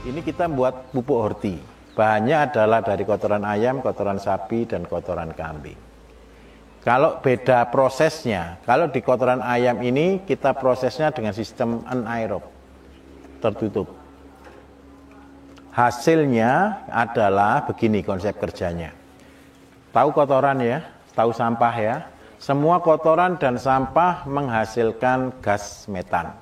Ini kita buat pupuk horti. Bahannya adalah dari kotoran ayam, kotoran sapi, dan kotoran kambing. Kalau beda prosesnya, kalau di kotoran ayam ini kita prosesnya dengan sistem anaerob, tertutup. Hasilnya adalah begini konsep kerjanya. Tahu kotoran ya, tahu sampah ya. Semua kotoran dan sampah menghasilkan gas metan.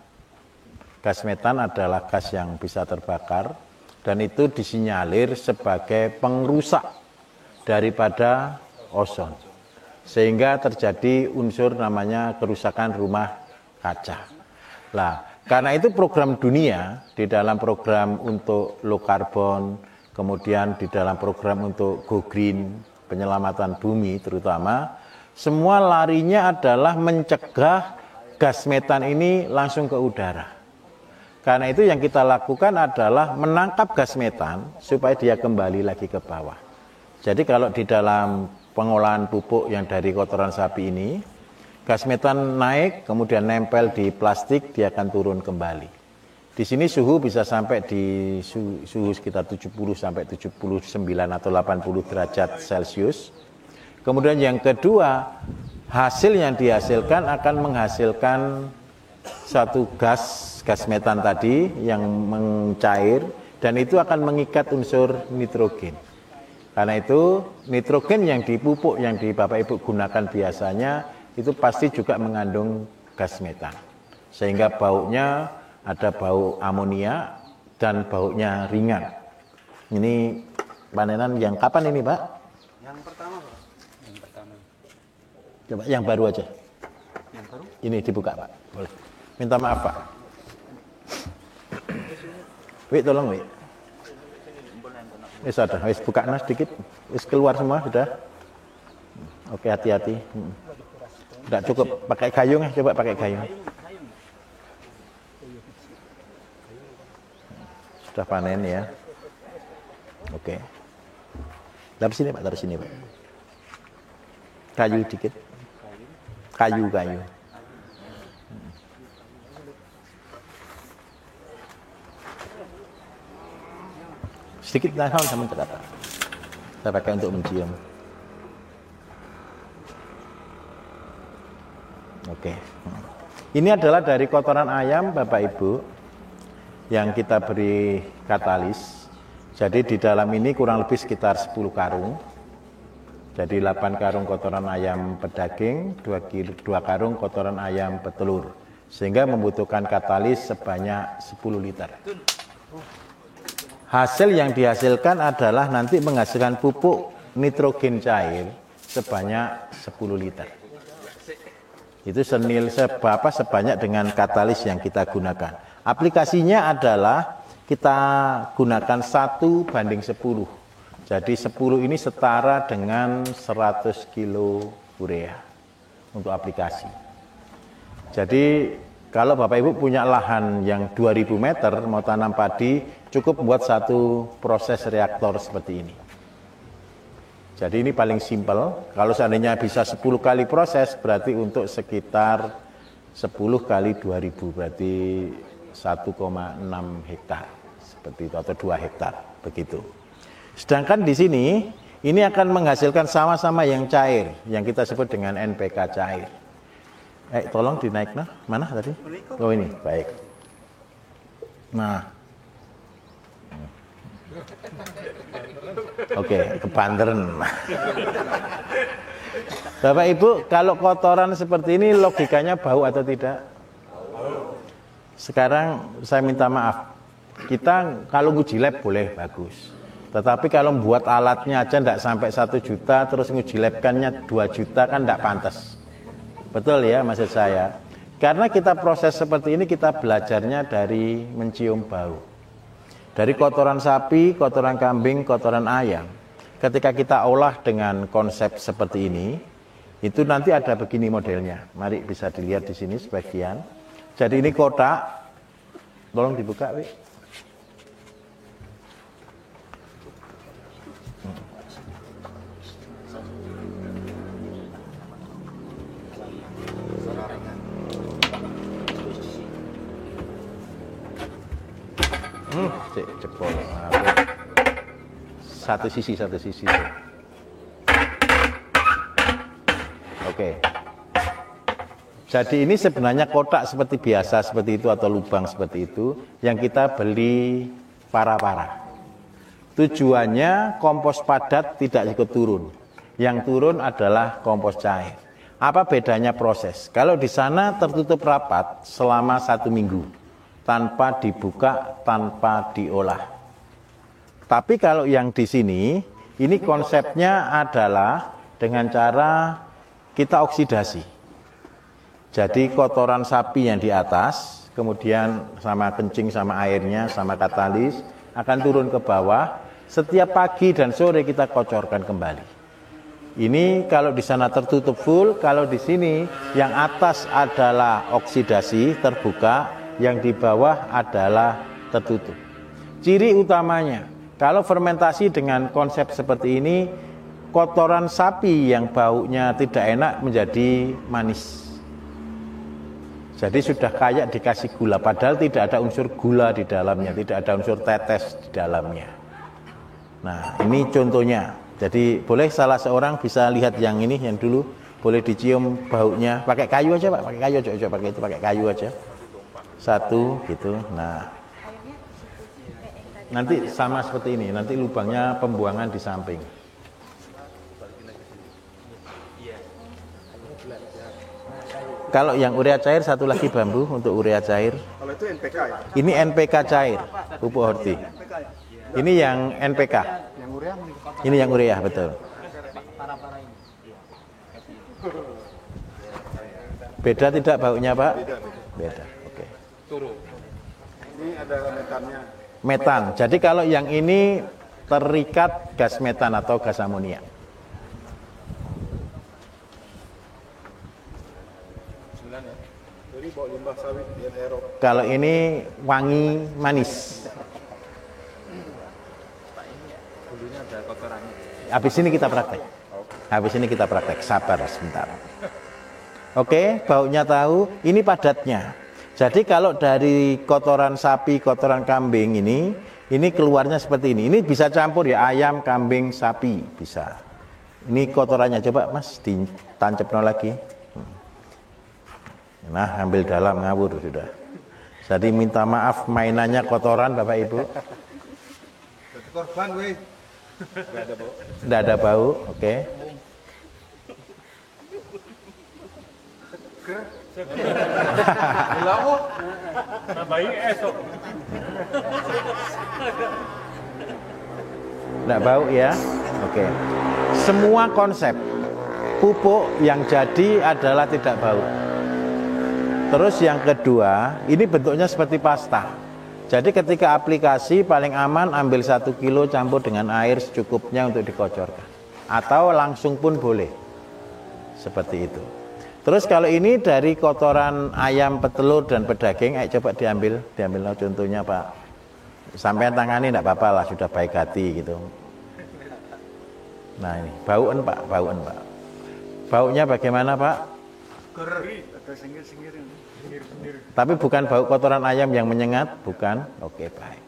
Gas metan adalah gas yang bisa terbakar dan itu disinyalir sebagai pengrusak daripada ozon. Sehingga terjadi unsur namanya kerusakan rumah kaca. Nah, karena itu program dunia di dalam program untuk low carbon, kemudian di dalam program untuk go green, penyelamatan bumi terutama, semua larinya adalah mencegah gas metan ini langsung ke udara. Karena itu yang kita lakukan adalah menangkap gas metan supaya dia kembali lagi ke bawah. Jadi kalau di dalam pengolahan pupuk yang dari kotoran sapi ini, gas metan naik, kemudian nempel di plastik, dia akan turun kembali. Di sini suhu bisa sampai di suhu sekitar 70 sampai 79 atau 80 derajat Celcius. Kemudian yang kedua, hasil yang dihasilkan akan menghasilkan satu gas metan tadi yang mencair dan itu akan mengikat unsur nitrogen. Karena itu nitrogen yang di pupuk yang di Bapak Ibu gunakan biasanya itu pasti juga mengandung gas metan. Sehingga baunya ada bau amonia dan baunya ringan. Ini panenan yang kapan ini, Pak? Yang pertama, Pak. Yang pertama. Coba yang baru aja. Yang baru? Ini dibuka, Pak. Boleh. Minta maaf, Pak. Wih, tolong, Wih. Wis ada, wis buka nas sedikit. Wis keluar semua sudah. Oke, hati-hati. Tidak cukup pakai gayung ya, coba pakai gayung. Sudah panen ya. Oke. Taruh sini, Pak, taruh sini, Pak. Kayu dikit. Kayu. Sedikit nahan sama tetap. Saya pakai untuk mencium. Oke. Ini adalah dari kotoran ayam Bapak Ibu yang kita beri katalis. Jadi di dalam ini kurang lebih sekitar 10 karung. Jadi 8 karung kotoran ayam pedaging, 2 karung kotoran ayam petelur. Sehingga membutuhkan katalis sebanyak 10 liter. Hasil yang dihasilkan adalah nanti menghasilkan pupuk nitrogen cair sebanyak 10 liter. Itu sebanyak dengan katalis yang kita gunakan. Aplikasinya adalah kita gunakan 1:10. Jadi 10 ini setara dengan 100 kilo urea untuk aplikasi. Jadi kalau Bapak Ibu punya lahan yang 2000 meter mau tanam padi, cukup buat satu proses reaktor seperti ini. Jadi ini paling simpel. Kalau seandainya bisa 10 kali proses, berarti untuk sekitar 10 kali 2000, berarti 1,6 hektar. Seperti itu, atau 2 hektar, begitu. Sedangkan di sini, ini akan menghasilkan sama-sama yang cair, yang kita sebut dengan NPK cair. Tolong dinaik, nah, mana tadi? Oh ini, baik. Nah, oke, kebanteran. Bapak Ibu, kalau kotoran seperti ini logikanya bau atau tidak? Sekarang saya minta maaf. Kita kalau nguji lab boleh bagus. Tetapi kalau buat alatnya aja tidak sampai 1 juta, terus nguji labkannya 2 juta kan tidak pantas. Betul ya maksud saya. Karena kita proses seperti ini kita belajarnya dari mencium bau. Dari kotoran sapi, kotoran kambing, kotoran ayam. Ketika kita olah dengan konsep seperti ini, itu nanti ada begini modelnya. Mari bisa dilihat di sini sebagian. Jadi ini kotak. Tolong dibuka, Wi. Cek jebol. Nah, satu sisi. Oke. Jadi ini sebenarnya kotak seperti biasa seperti itu atau lubang seperti itu yang kita beli para-para. Tujuannya kompos padat tidak ikut turun. Yang turun adalah kompos cair. Apa bedanya proses? Kalau di sana tertutup rapat selama 1 minggu, tanpa dibuka, tanpa diolah. Tapi kalau yang di sini, ini konsepnya adalah dengan cara kita oksidasi. Jadi kotoran sapi yang di atas, kemudian sama kencing, sama airnya, sama katalis, akan turun ke bawah. Setiap pagi dan sore kita kocorkan kembali. Ini kalau di sana tertutup full, kalau di sini yang atas adalah oksidasi terbuka, yang di bawah adalah tertutup. Ciri utamanya, kalau fermentasi dengan konsep seperti ini, kotoran sapi yang baunya tidak enak menjadi manis. Jadi sudah kayak dikasih gula, padahal tidak ada unsur gula di dalamnya, tidak ada unsur tetes di dalamnya. Nah, ini contohnya. Jadi boleh salah seorang bisa lihat yang ini, yang dulu, boleh dicium baunya, pakai kayu aja Pak, pakai kayu aja, pakai itu, pakai kayu aja. Satu gitu. Nah, nanti sama seperti ini, nanti lubangnya pembuangan di samping. Kalau yang urea cair satu lagi bambu untuk urea cair. Kalau itu NPK ya? Ini NPK cair, pupuk horti. Ini yang NPK. Yang urea? Ini yang urea, betul. Beda tidak baunya Pak? Beda. Oke. Ini ada metannya. Metan. Jadi kalau yang ini terikat gas metan atau gas amonia. Jadi bau limbah sawit di aerob. Kalau ini wangi manis. Dulunya ada kotorannya. Habis ini kita praktek. Habis ini kita praktek. Sabar sebentar. Oke, baunya tahu. Ini padatnya. Jadi kalau dari kotoran sapi, kotoran kambing ini keluarnya seperti ini. Ini bisa campur ya, ayam, kambing, sapi bisa. Ini kotorannya, coba Mas ditancapno lagi. Nah, ambil dalam ngawur sudah. Jadi minta maaf mainannya kotoran Bapak Ibu. Korban weh. Tidak ada bau, oke. Tidak bau ya, oke. Semua konsep pupuk yang jadi adalah tidak bau. Terus yang kedua, ini bentuknya seperti pasta. Jadi ketika aplikasi paling aman ambil 1 kilo campur dengan air secukupnya untuk dikocorkan. Atau langsung pun boleh. Seperti itu. Terus kalau ini dari kotoran ayam, petelur dan pedaging, ayo coba diambil contohnya Pak. Sampai tangani enggak apa-apa lah, sudah baik hati gitu. Nah ini, bauan Pak. Baunya bagaimana Pak? Ada singgir-singgir. Tapi bukan bau kotoran ayam yang menyengat, bukan? Oke, baik.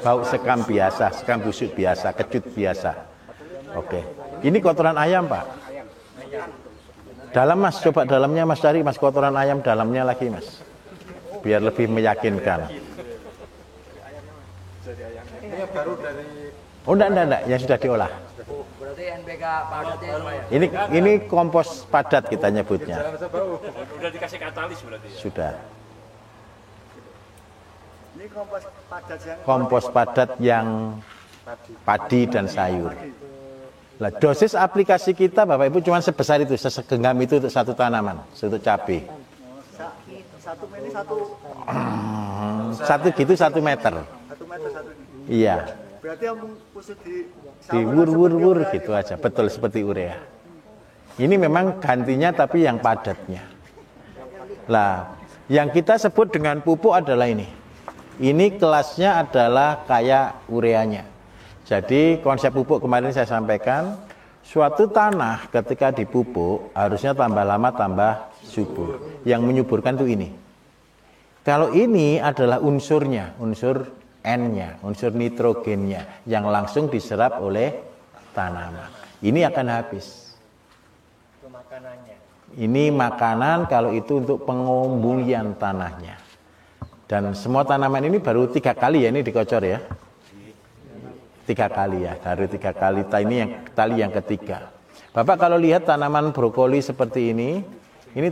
Bau sekam biasa, sekam busuk biasa, kecut biasa. Oke. Ini kotoran ayam, Pak. Dalam Mas, coba dalamnya Mas cari Mas, kotoran ayam dalamnya lagi Mas. Biar lebih meyakinkan. Ini baru dari. Oh enggak, yang sudah diolah. Berarti NPK padatnya Pak ya? Ini kompos padat kita nyebutnya. Udah dikasih katalis berarti ya? Sudah. Ini kompos padat yang. Kompos padat yang padi dan sayur. Nah, dosis aplikasi kita Bapak Ibu cuma sebesar itu, segenggam itu untuk satu tanaman, untuk cabai. Satu ini satu. Satu gitu 1 meter. 1 meter satu ini. Iya. Berarti yang khusus Di wur gitu aja, betul seperti urea. Ini memang gantinya tapi yang padatnya. Lah, yang kita sebut dengan pupuk adalah ini. Ini kelasnya adalah kayak ureanya. Jadi konsep pupuk kemarin saya sampaikan, Suatu tanah ketika dipupuk harusnya tambah lama tambah subur. Yang menyuburkan itu ini. Kalau ini adalah unsurnya, unsur N-nya, unsur nitrogennya yang langsung diserap oleh tanaman. Ini akan habis. Itu makanannya. Ini makanan kalau itu untuk pengumbulan tanahnya. Dan semua tanaman ini baru 3 kali ya ini dikocor ya. 3 kali ya, baru 3 kali. Ini yang tali yang ketiga. Bapak kalau lihat tanaman brokoli seperti ini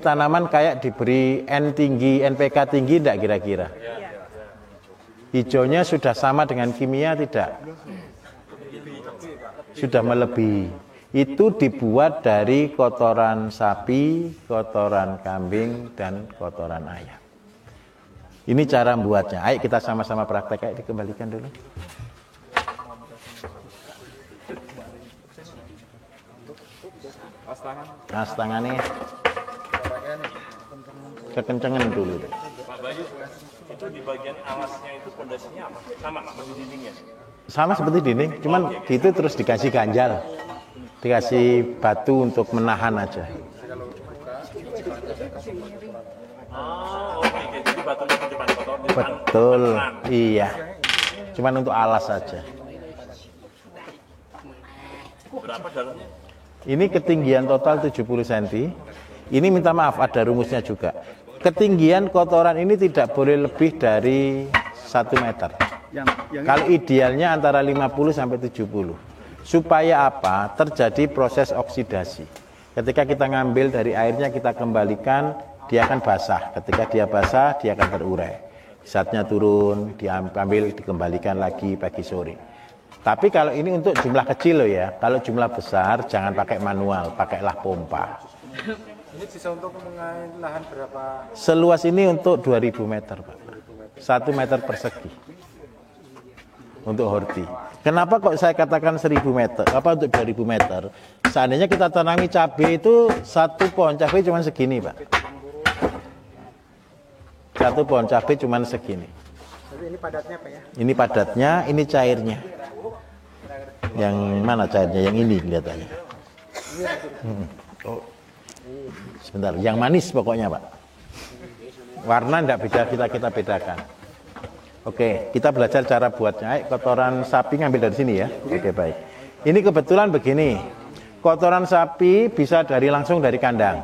tanaman kayak diberi N tinggi, NPK tinggi tidak kira-kira? Hijaunya sudah sama dengan kimia tidak? Sudah melebihi. Itu dibuat dari kotoran sapi, kotoran kambing, dan kotoran ayam. Ini cara membuatnya. Ayo kita sama-sama praktek. Ayo dikembalikan dulu. As tangannya kekencengan dulu. Pak Bayu, itu di bagian alasnya itu pondasinya apa? Sama seperti dindingnya? Sama seperti dinding, cuman gitu terus dikasih ganjal. Dikasih batu untuk menahan aja. Oh, oke. Jadi batunya di depan kotor. Betul, iya. Cuman untuk alas saja. Berapa dalamnya? Ini ketinggian total 70 cm. Ini minta maaf ada rumusnya juga. Ketinggian kotoran ini tidak boleh lebih dari 1 meter. Kalau idealnya antara 50 sampai 70. Supaya apa? Terjadi proses oksidasi. Ketika kita ngambil dari airnya kita kembalikan, dia akan basah. Ketika dia basah, dia akan terurai. Zatnya turun, diambil, dikembalikan lagi pagi sore. Tapi kalau ini untuk jumlah kecil loh ya. Kalau jumlah besar jangan pakai manual, pakailah pompa. Ini bisa untuk mengair lahan berapa? Seluas ini untuk 2000 meter, Pak. 1 meter persegi. Untuk horti. Kenapa kok saya katakan 1000 meter? Apa untuk 2000 meter? Seandainya kita tanami cabai itu 1 pohon cabai cuma segini, Pak. 1 pohon cabai cuma segini. Jadi ini padatnya Pak ya? Ini padatnya, ini cairnya. Yang mana cairnya? Yang ini kelihatannya. Oh. Sebentar, yang manis pokoknya Pak. Warna tidak beda, kita bedakan. Oke, kita belajar cara buatnya. Kotoran sapi ngambil dari sini ya. Oke, baik. Ini kebetulan begini. Kotoran sapi bisa langsung dari kandang.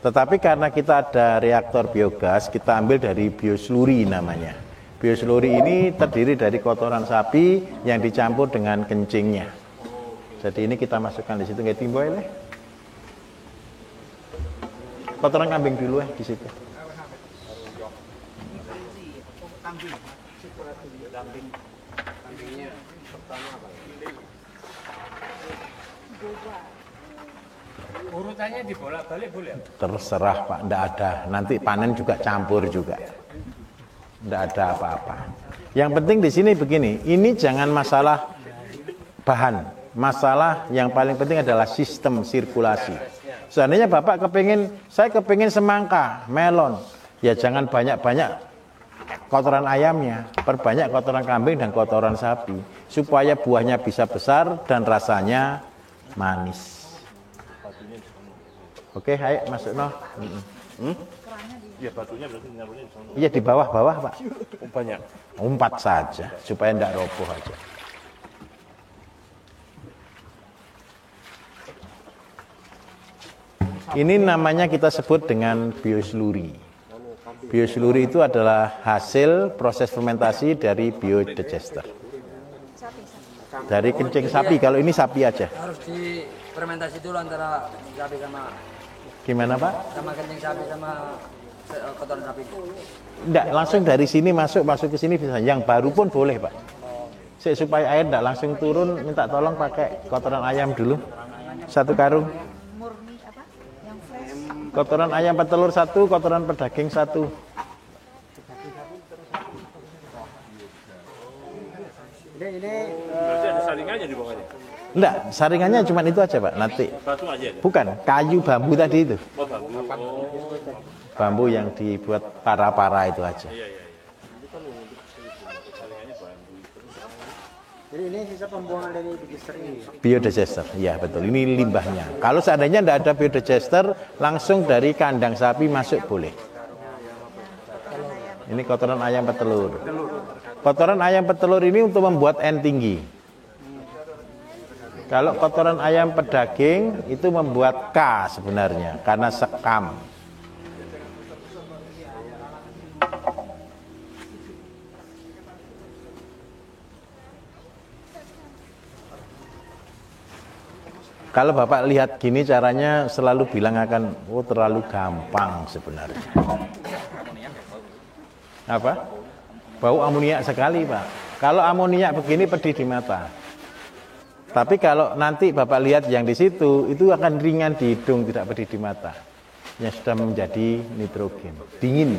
Tetapi karena kita ada reaktor biogas, kita ambil dari biosluri namanya. Biosluri ini terdiri dari kotoran sapi yang dicampur dengan kencingnya. Jadi ini kita masukkan di situ nggak timbul ya. Kotoran kambing dulu di situ. Urutannya dibolak-balik boleh? Terserah Pak, enggak ada. Nanti panen juga campur juga. Enggak ada apa-apa. Yang penting di sini begini, ini jangan masalah bahan. Masalah yang paling penting adalah sistem sirkulasi. Seandainya Bapak saya kepingin semangka, melon, ya jangan banyak-banyak kotoran ayamnya, perbanyak kotoran kambing dan kotoran sapi, supaya buahnya bisa besar dan rasanya manis. Oke, ayo masuk no. Iya, batunya berarti nyaruhnya di sana. Iya di bawah-bawah Pak. Banyak. Umpat saja supaya tidak roboh aja. Ini namanya kita sebut dengan biosluri. Biosluri itu adalah hasil proses fermentasi dari biodigester. Dari kencing sapi, kalau ini sapi aja. Harus difermentasi dulu antara sapi sama Gimana Pak? sama kencing sapi sama kotoran sapi. Enggak, langsung dari sini masuk ke sini bisa. Yang baru pun boleh Pak. Supaya air enggak langsung turun, minta tolong pakai kotoran ayam dulu. 1 karung. Murni apa? Yang fresh. Kotoran ayam petelur 1, kotoran pedaging 1. Ini Berarti ada saringannya di bawahnya. Enggak, saringannya cuma itu aja Pak. Nanti Batu aja. bukan kayu bambu tadi itu. Oh, bambu. Oh. Bambu yang dibuat para-para itu aja. Iya. Jadi ini sisa pembuangan dari digester ini. Biodigester, iya betul. Ini limbahnya. Kalau seandainya tidak ada biodigester, langsung dari kandang sapi masuk boleh. Ini kotoran ayam petelur. Kotoran ayam petelur ini untuk membuat N tinggi. Kalau kotoran ayam pedaging itu membuat K sebenarnya, karena sekam. Kalau Bapak lihat gini caranya selalu bilang akan, oh terlalu gampang sebenarnya. Apa? Bau amoniak sekali Pak. Kalau amoniak begini pedih di mata. Tapi kalau nanti Bapak lihat yang di situ, itu akan ringan di hidung, tidak pedih di mata. Yang sudah menjadi nitrogen, dingin.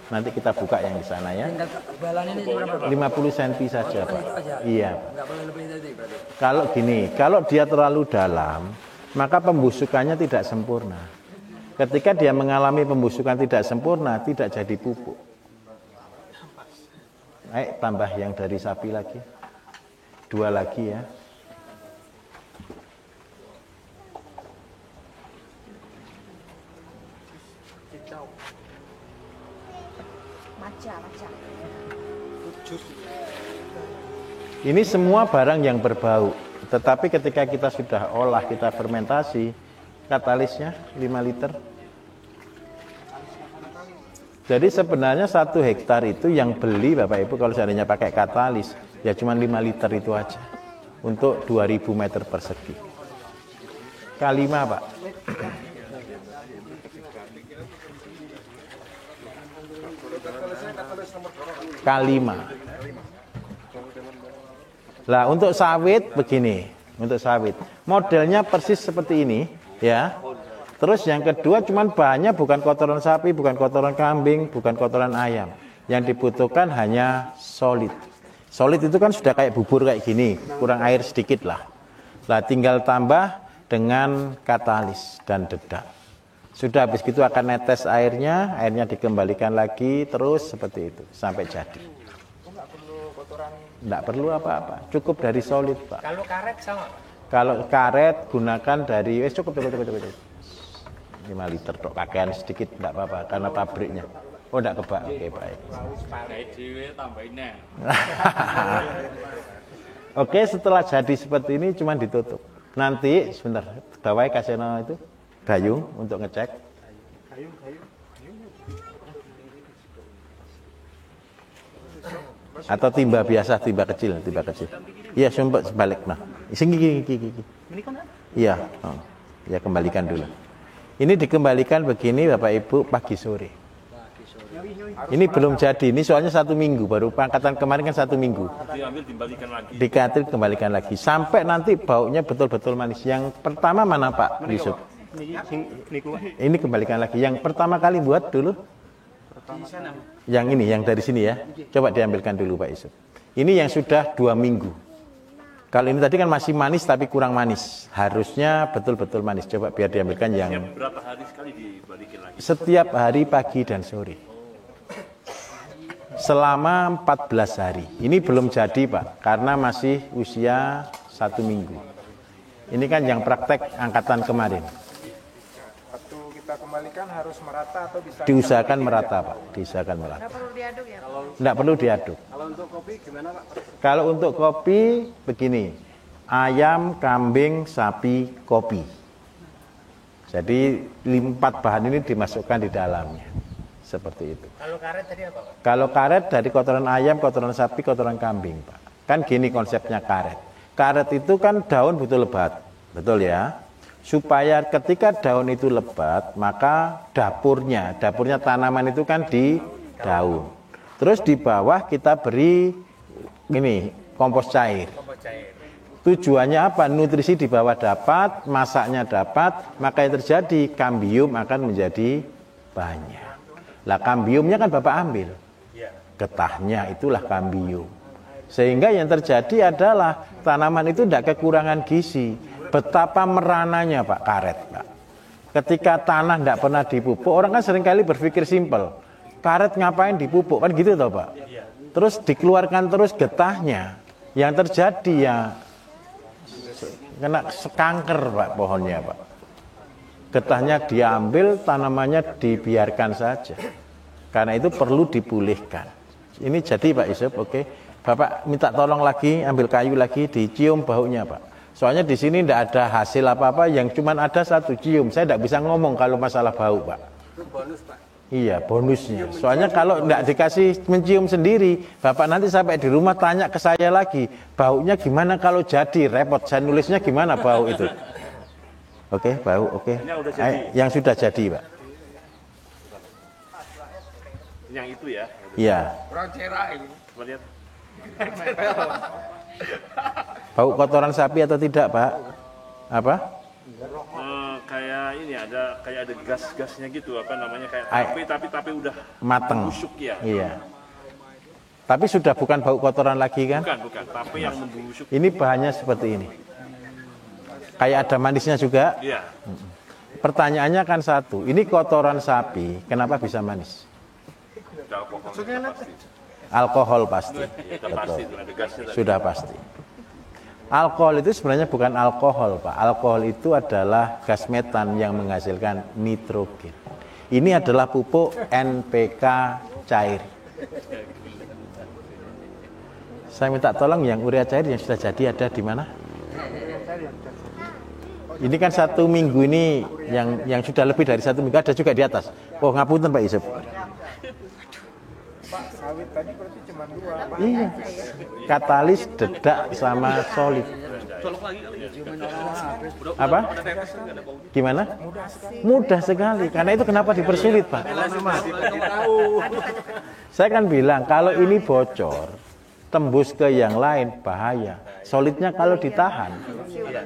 Nanti kita buka yang di sana ya. Tingkat ketebalan ini berapa? 50 cm saja Pak. Iya. Enggak boleh lebih dari berarti. Kalau gini, kalau dia terlalu dalam, maka pembusukannya tidak sempurna. Ketika dia mengalami pembusukan tidak sempurna, tidak jadi pupuk. Ayo tambah yang dari sapi lagi. 2 lagi ya. Maca. Ini semua barang yang berbau. Tetapi ketika kita sudah olah, kita fermentasi, katalisnya 5 liter. Jadi sebenarnya 1 hektar itu yang beli Bapak Ibu kalau seandainya pakai katalis, ya cuma 5 liter itu aja. Untuk 2000 meter persegi. K5 Pak. K5. Lah untuk sawit begini, untuk sawit modelnya persis seperti ini ya. Terus yang kedua cuman bahannya bukan kotoran sapi, bukan kotoran kambing, bukan kotoran ayam. Yang dibutuhkan hanya solid. Solid itu kan sudah kayak bubur kayak gini, kurang air sedikit lah. Lah tinggal tambah dengan katalis dan dedak. Sudah habis gitu akan netes airnya dikembalikan lagi terus seperti itu sampai jadi. Tidak perlu apa-apa, cukup dari solid Pak. Kalau karet sama? Kalau karet gunakan dari, cukup. 5 liter dok, pakaian sedikit tidak apa-apa karena pabriknya. Oh tidak kebak, oke baik. Oke setelah jadi seperti ini cuma ditutup. Nanti sebentar, bawahnya kasih itu gayung untuk ngecek. Atau timba biasa, timba kecil. Iya, sumpah sebalik nah. Gini. Iya, ya kembalikan dulu. Ini dikembalikan begini Bapak Ibu pagi sore. Ini belum jadi, ini soalnya 1 minggu baru pangkatan kemarin kan 1 minggu. Diambil dikembalikan lagi. Kembalikan lagi sampai nanti baunya betul-betul manis. Yang pertama mana Pak Yusuf? Ini kembalikan lagi. Yang pertama kali buat dulu. Yang ini, yang dari sini ya. Coba diambilkan dulu Pak Yusuf. Ini yang sudah 2 minggu. Kalau ini tadi kan masih manis tapi kurang manis. Harusnya betul-betul manis. Coba biar diambilkan yang Berapa hari sekali dibalikin lagi? setiap hari pagi dan sore. Selama 14 hari. Ini belum jadi Pak, karena masih usia 1 minggu. Ini kan yang praktek angkatan kemarin. Waktu kita kembalikan harus merata atau bisa Diusahakan merata Pak, diusahakan merata. Nggak perlu diaduk ya Pak? Tidak perlu diaduk. Kalau untuk kopi gimana Pak? Kalau untuk kopi begini, ayam, kambing, sapi, kopi. Jadi 4 bahan ini dimasukkan di dalamnya. Seperti itu. Kalau karet tadi apa Pak? Kalau karet dari kotoran ayam, kotoran sapi, kotoran kambing Pak. Kan gini konsepnya karet. Karet itu kan daun butuh lebat. Betul ya? Supaya ketika daun itu lebat, maka dapurnya tanaman itu kan di daun. Terus di bawah kita beri ini kompos cair. Tujuannya apa? Nutrisi di bawah dapat, masaknya dapat, maka yang terjadi kambium akan menjadi banyak. Lah kambiumnya kan Bapak ambil. Getahnya itulah kambium. Sehingga yang terjadi adalah tanaman itu tidak kekurangan gizi. Betapa merananya Pak karet Pak. Ketika tanah tidak pernah dipupuk, orang kan seringkali berpikir simpel. Karet ngapain dipupuk? Kan gitu toh Pak. Terus dikeluarkan terus getahnya. Yang terjadi ya kena kanker Pak pohonnya Pak. Getahnya diambil, tanamannya dibiarkan saja. Karena itu perlu dipulihkan. Ini jadi Pak Yusuf, oke. Bapak minta tolong lagi, ambil kayu lagi, dicium baunya Pak. Soalnya di sini tidak ada hasil apa-apa, yang cuma ada satu cium. Saya tidak bisa ngomong kalau masalah bau Pak. Itu bonus Pak. Iya, bonusnya. Soalnya kalau tidak dikasih mencium sendiri, Bapak nanti sampai di rumah tanya ke saya lagi, baunya gimana kalau jadi, repot. Saya nulisnya gimana bau itu. Oke, bau, oke. Yang sudah jadi Pak. Yang itu ya. Iya. Kurang cerah ini. Coba lihat. Bau kotoran sapi atau tidak Pak? Apa? Kayak ini kayak ada gas-gasnya gitu, apa namanya, kayak tapi udah mateng. busuk ya. Iya. Tapi sudah bukan bau kotoran lagi kan? Bukan, tapi yang membusuk. Ini bahannya seperti ini. Kayak ada manisnya juga. Iya. Pertanyaannya kan satu, ini kotoran sapi, kenapa bisa manis? Alkohol pasti. Betul. Sudah pasti. Alkohol itu sebenarnya bukan alkohol, Pak. Alkohol itu adalah gas metan yang menghasilkan nitrogen. Ini adalah pupuk NPK cair. Saya minta tolong yang urea cair yang sudah jadi ada di mana? Ini kan 1 minggu ini yang sudah lebih dari 1 minggu ada juga di atas. Oh ngapunten Pak Yusuf. Pak, sawit tadi berarti cuma 2. Iya. Katalis, dedak, sama solid. Apa? Gimana? Mudah sekali. Karena itu kenapa dipersulit, Pak? Saya kan bilang kalau ini bocor, tembus ke yang lain bahaya. Solidnya kalau ditahan,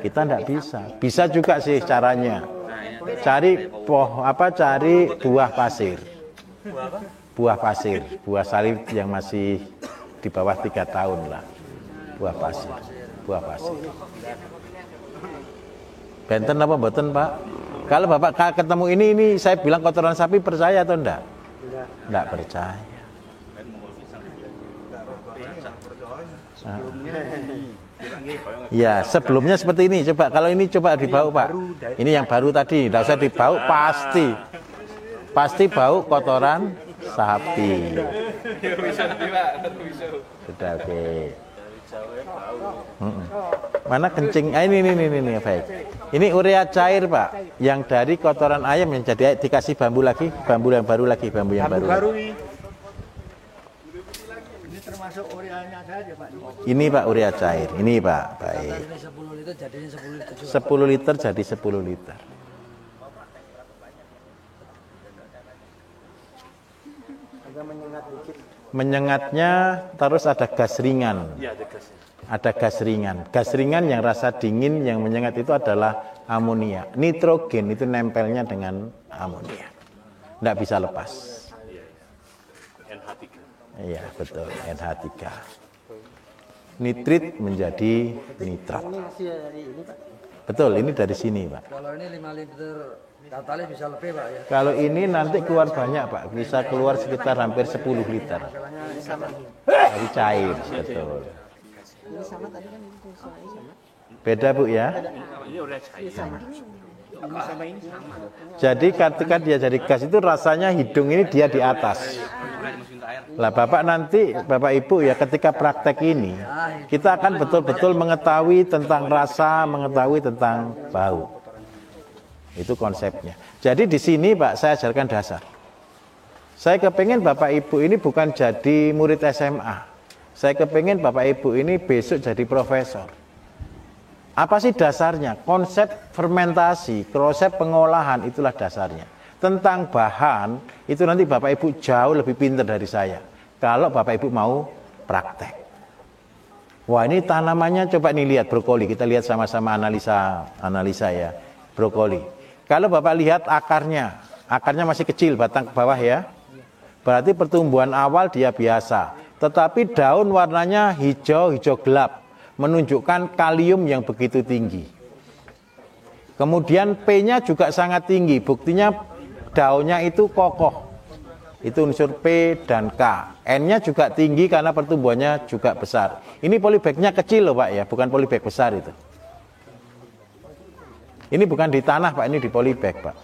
kita tidak bisa. Bisa juga sih caranya. Cari buah pasir. Buah pasir, buah salib yang masih di bawah 3 tahun lah. Buah pasir. Benten apa mboten, Pak? Kalau Bapak ketemu ini saya bilang kotoran sapi, percaya atau enggak? Enggak percaya. Ya, sebelumnya seperti ini. Coba kalau ini coba dibau, Pak. Ini yang baru tadi, enggak usah dibau, pasti bau kotoran sapi. Sudah oke. Mana kencing? Ini baik. Ini urea cair Pak, yang dari kotoran ayam yang jadi dikasih bambu yang baru lagi. Ini termasuk ureanya saja Pak. Ini Pak urea cair. Ini Pak, baik. 10 liter jadinya 10 liter juga. 10 liter jadi 10 liter. Menyengatnya terus ada gas ringan. Iya, ada gasnya. Ada gas ringan. Gas ringan yang rasa dingin yang menyengat itu adalah amonia. Nitrogen itu nempelnya dengan amonia. Tidak bisa lepas. NH3. Iya, betul. NH3. Nitrit menjadi nitrat. Betul, ini dari sini, Pak. Kalau ini 5 liter katalis bisa lebih Pak ya. Kalau ini nanti keluar banyak, Pak. Bisa keluar sekitar hampir 10 liter. Dari cair, betul. Beda Bu ya. Jadi ketika dia jadi gas itu rasanya hidung ini dia di atas. Lah Bapak Ibu ya ketika praktek ini kita akan betul-betul mengetahui tentang rasa, mengetahui tentang bau. Itu konsepnya. Jadi di sini Pak saya ajarkan dasar. Saya kepengen Bapak Ibu ini bukan jadi murid SMA. Saya kepengen Bapak Ibu ini besok jadi profesor. Apa sih dasarnya? Konsep fermentasi, konsep pengolahan itulah dasarnya. Tentang bahan, itu nanti Bapak Ibu jauh lebih pintar dari saya. Kalau Bapak Ibu mau praktek. Wah ini tanamannya coba nih lihat brokoli. Kita lihat sama-sama analisa ya. Brokoli. Kalau Bapak lihat akarnya masih kecil batang ke bawah ya. Berarti pertumbuhan awal dia biasa. Tetapi daun warnanya hijau gelap. Menunjukkan kalium yang begitu tinggi. Kemudian P-nya juga sangat tinggi. Buktinya daunnya itu kokoh. Itu unsur P dan K. N-nya juga tinggi karena pertumbuhannya juga besar. Ini polybagnya kecil loh Pak ya, bukan polybag besar itu. Ini bukan di tanah Pak, ini di polybag Pak.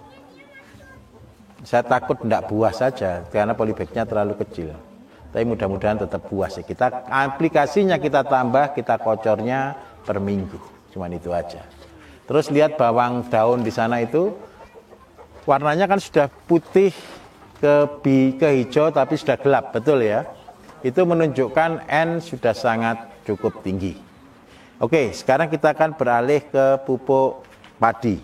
Saya takut tidak buah saja karena polybagnya terlalu kecil. Tapi mudah-mudahan tetap buah sih. Kita aplikasinya kita tambah, kita kocornya per minggu. Cuman itu aja. Terus lihat bawang daun di sana itu warnanya kan sudah putih ke hijau tapi sudah gelap, betul ya? Itu menunjukkan N sudah sangat cukup tinggi. Oke, sekarang kita akan beralih ke pupuk padi.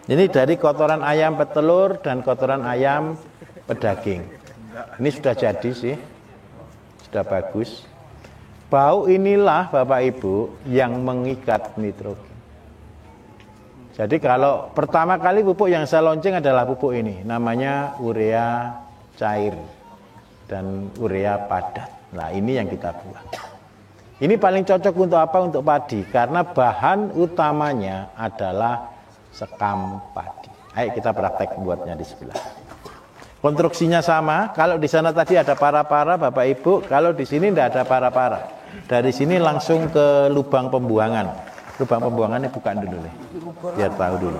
Ini dari kotoran ayam petelur dan kotoran ayam pedaging. Ini sudah jadi sih, sudah bagus. Bau inilah Bapak Ibu yang mengikat nitrogen. Jadi kalau pertama kali pupuk yang saya launching adalah pupuk ini, namanya urea cair dan urea padat. Nah ini yang kita buat. Ini paling cocok untuk apa? Untuk padi, karena bahan utamanya adalah sekam padi. Ayo kita praktek buatnya di sebelah. Konstruksinya sama. Kalau di sana tadi ada para-para Bapak Ibu, kalau di sini tidak ada para-para. Dari sini langsung ke lubang pembuangan. Lubang pembuangannya bukan dulu nih, biar tahu dulu.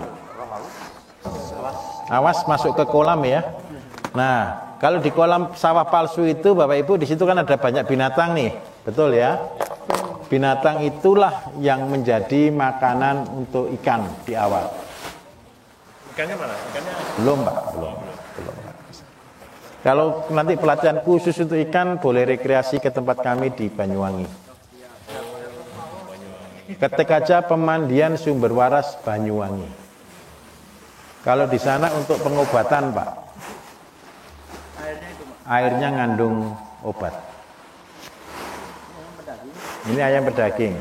Awas masuk ke kolam ya. Nah, kalau di kolam sawah palsu itu Bapak Ibu, di situ kan ada banyak binatang nih, betul ya? Binatang itulah yang menjadi makanan untuk ikan di awal. Ikannya mana? Ikannya belum Pak, belum. Kalau nanti pelatihan khusus untuk ikan, boleh rekreasi ke tempat kami di Banyuwangi. Ketik aja pemandian sumber waras Banyuwangi. Kalau di sana untuk pengobatan Pak, airnya ngandung obat. Ini ayam pedaging.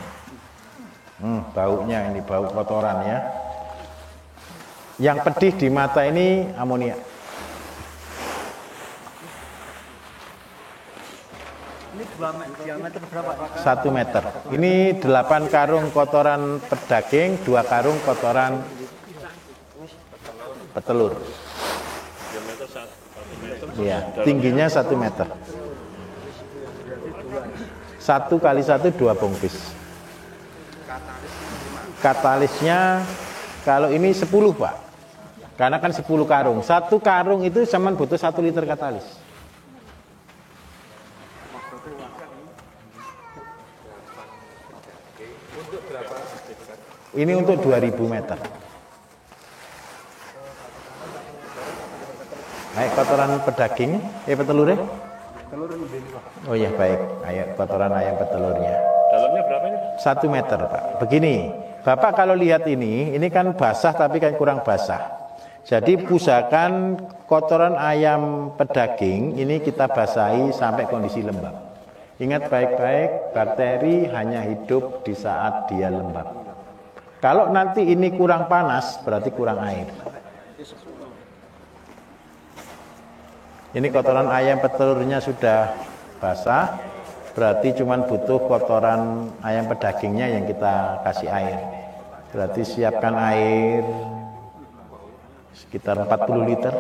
Baunya ini bau kotoran ya. Yang pedih di mata ini amonia. Ini diameter berapa? 1 meter. Ini 8 karung kotoran pedaging, 2 karung kotoran petelur. Iya, tingginya 1 meter. 1 kali 1 2 bongkis. Katalisnya kalau ini 10 Pak. Karena kan 10 karung. 1 karung itu cuma butuh 1 liter katalis. Ini untuk 2000 meter. Ayo kotoran pedaging, petelurnya? Oh iya baik, ayo kotoran ayam petelurnya. dalamnya berapa ini? 1 meter Pak. Begini, Bapak kalau lihat ini kan basah tapi kan kurang basah. Jadi pusakan kotoran ayam pedaging ini kita basahi sampai kondisi lembab. Ingat baik-baik, bakteri hanya hidup di saat dia lembab. Kalau nanti ini kurang panas, berarti kurang air. Ini kotoran ayam petelurnya sudah basah, berarti cuma butuh kotoran ayam pedagingnya yang kita kasih air. Berarti siapkan air sekitar 40 liter.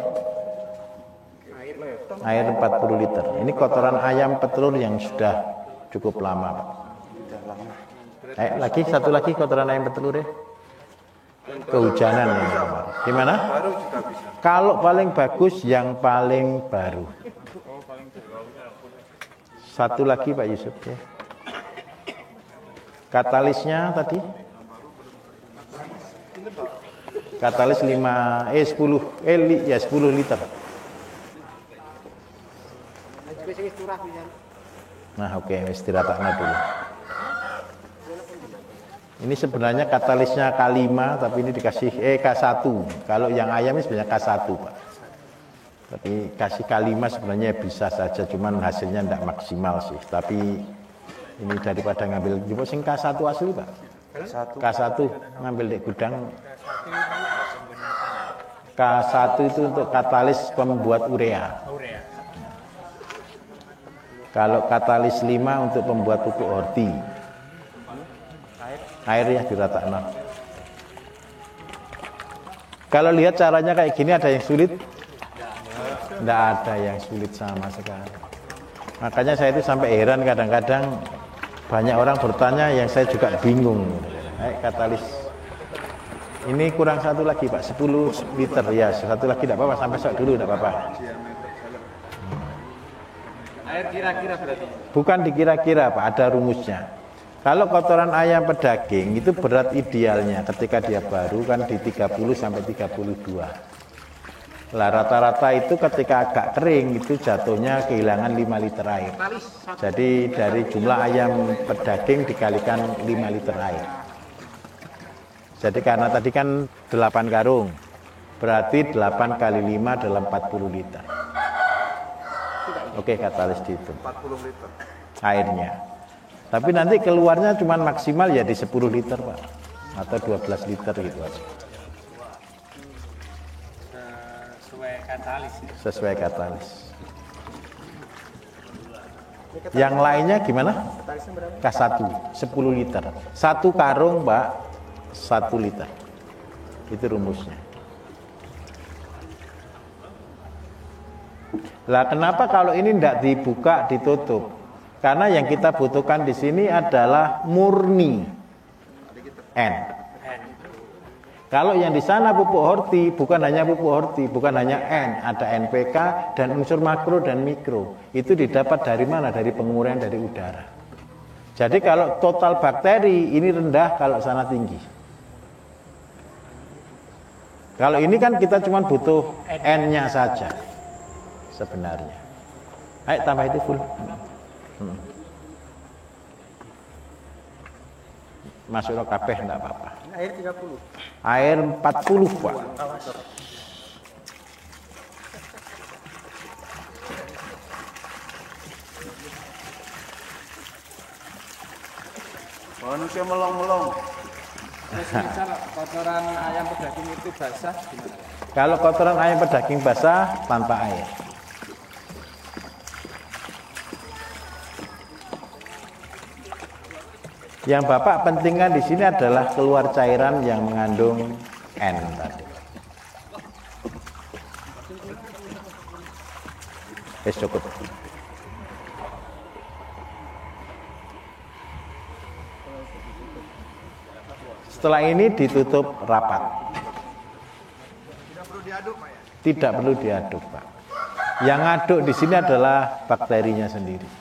Air 40 liter. Ini kotoran ayam petelur yang sudah cukup lama, Pak. Lagi satu lagi kotoran ayam petelur ya. Kehujanan ini. Gimana? Kalau paling bagus yang paling baru. Satu lagi Pak Yusuf ya. Katalisnya tadi? Katalis 10 liter. Nah oke, istirahatnya dulu. Ini sebenarnya katalisnya K5, tapi ini dikasih K1. Kalau yang ayam ini sebenarnya K1 Pak. Tapi kasih K5 sebenarnya bisa saja, cuman hasilnya tidak maksimal sih. Tapi ini daripada ngambil coba sing K1 asli Pak. K1 ngambil di gudang. K1 itu untuk katalis pembuat urea. Kalau katalis 5 untuk pembuat pupuk horti. Airnya diratakan. Kalau lihat caranya kayak gini ada yang sulit? Tidak ada yang sulit sama sekali. Makanya saya itu sampai heran kadang-kadang banyak orang bertanya yang saya juga bingung. Katalis. Ini kurang satu lagi Pak, 10 liter ya, satu lagi tidak apa-apa, sampai sok dulu tidak apa-apa. Air kira-kira berarti? Bukan dikira-kira Pak, ada rumusnya. Kalau kotoran ayam pedaging itu berat idealnya ketika dia baru kan di 30 sampai 32. Lah rata-rata itu ketika agak kering itu jatuhnya kehilangan 5 liter air. Jadi dari jumlah ayam pedaging dikalikan 5 liter air. Jadi karena tadi kan 8 karung, berarti 8 kali 5 adalah 40 liter. Oke, katalis dihitung. 40 liter. Airnya. Tapi nanti keluarnya cuma maksimal ya di 10 liter Pak. Atau 12 liter gitu aja. Sesuai katalis. Yang lainnya gimana? K1 10 liter. Satu karung Pak 1 liter. Itu rumusnya. Lah kenapa kalau ini tidak dibuka ditutup? Karena yang kita butuhkan di sini adalah murni N. Kalau yang di sana pupuk horti, bukan hanya pupuk horti, bukan hanya N, ada NPK dan unsur makro dan mikro. Itu didapat dari mana? Dari penguraian dari udara. Jadi kalau total bakteri ini rendah, kalau sana tinggi. Kalau ini kan kita cuma butuh N-nya saja sebenarnya. Ayo tambah itu full. Masuk ke kabeh enggak apa-apa. Air 30. Air 40 Pak. Manusia melong-melong. Misal kotoran ayam pedaging itu basah gimana? Kalau kotoran ayam pedaging basah tanpa air. Yang Bapak pentingkan di sini adalah keluar cairan yang mengandung N tadi. Cukup. Setelah ini ditutup rapat. Tidak perlu diaduk, Pak ya? Tidak perlu diaduk, Pak. Yang ngaduk di sini adalah bakterinya sendiri.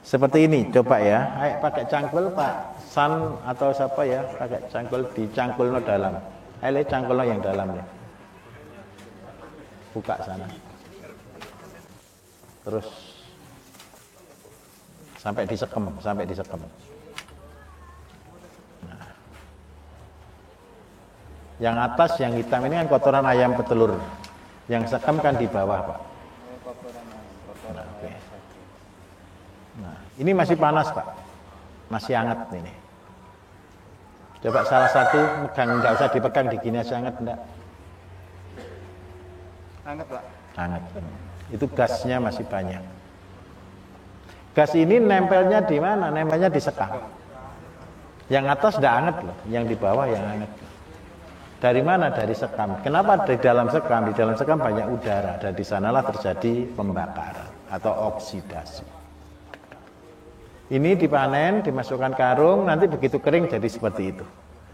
Seperti ini, coba ya. Ayo pakai cangkul Pak San atau siapa ya, pakai cangkul, dicangkulno dalam. Ayo cangkulno yang dalam ya. Buka sana. Terus sampai disekem. Nah. Yang atas yang hitam ini kan kotoran ayam petelur. Yang sekem kan di bawah, Pak. Nah, oke. Nah, ini masih panas Pak, masih hangat ini. Coba salah satu megang, nggak usah dipegang, digini aja hangat enggak? Hangat Pak. Hangat. Itu gasnya masih banyak. Gas ini nempelnya di mana? Nempelnya di sekam. Yang atas udah hangat loh, yang di bawah yang hangat. Dari mana? Dari sekam. Kenapa di dalam sekam? Di dalam sekam banyak udara dan di sanalah terjadi pembakaran atau oksidasi. Ini dipanen, dimasukkan karung, nanti begitu kering jadi seperti itu.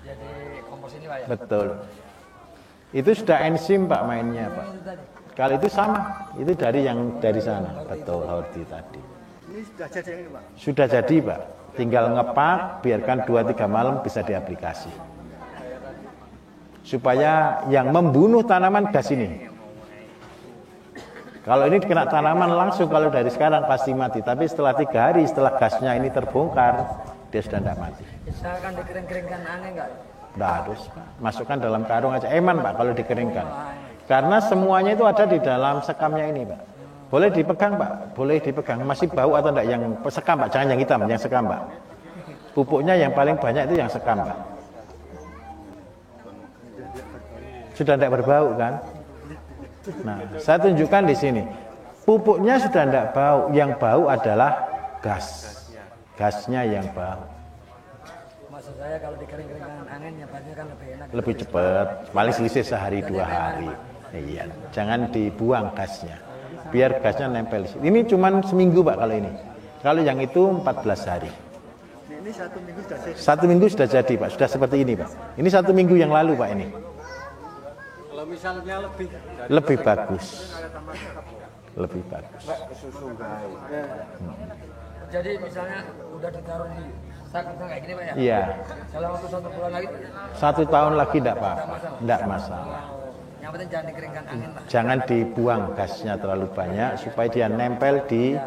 Jadi kompos ini Pak ya? Betul. Itu sudah enzim Pak mainnya Pak. Kalau itu sama, itu dari yang dari sana. Betul, horti tadi. Ini sudah jadi ini Pak? Sudah jadi Pak. Tinggal ngepak, biarkan 2-3 malam bisa diaplikasi. Supaya yang membunuh tanaman gas ini. Kalau ini kena tanaman langsung, kalau dari sekarang pasti mati. Tapi setelah 3 hari, setelah gasnya ini terbongkar, dia sudah tidak mati. Misalkan dikering-keringkan aneh enggak? Tidak harus, Pak. Masukkan dalam karung aja. Eman Pak kalau dikeringkan. Karena semuanya itu ada di dalam sekamnya ini Pak. Boleh dipegang Pak, boleh dipegang. Masih bau atau enggak yang sekam Pak? Jangan yang hitam, yang sekam Pak. Pupuknya yang paling banyak itu yang sekam Pak. Sudah tidak berbau kan? Nah, saya tunjukkan di sini. Pupuknya sudah tidak bau, yang bau adalah gas. Gasnya yang bau. Maksud saya kalau dikering-keringkan angin nyebarnya kan lebih enak. Lebih cepat, paling selisih sehari 2 hari. Iya, jangan dibuang gasnya. Biar gasnya nempel. Ini cuma seminggu Pak kalau ini. Kalau yang itu 14 hari. Ini 1 minggu sudah jadi. 1 minggu sudah jadi Pak, sudah seperti ini Pak. Ini 1 minggu yang lalu Pak ini. Kalau misalnya Lebih bagus. Lebih bagus. Jadi misalnya udah ditaruh di sak kayak gini Pak ya? Iya. Dalam waktu 1 bulan lagi 1 tahun lagi tidak apa-apa. Tidak masalah. yang penting jangan dikeringkan angin Pak. Jangan dibuang gasnya terlalu banyak supaya dia nempel di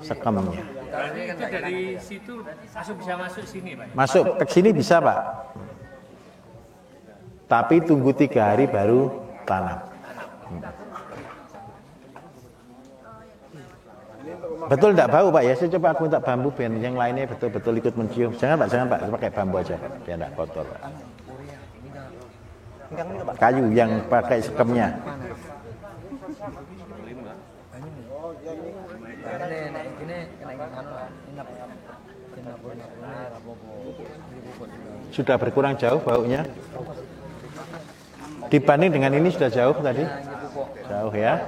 sekemnya. Itu dari situ langsung bisa masuk sini Pak? Masuk ke sini bisa Pak. Tapi tunggu 3 hari baru tanam. Betul tidak bau Pak ya? Saya coba aku minta bambu biar yang lainnya betul-betul ikut mencium. Jangan Pak, pakai bambu aja Pak, biar tidak kotor Pak. Kayu yang pakai sekemnya. Sudah berkurang jauh baunya. Dibanding dengan ini sudah jauh tadi. Jauh ya.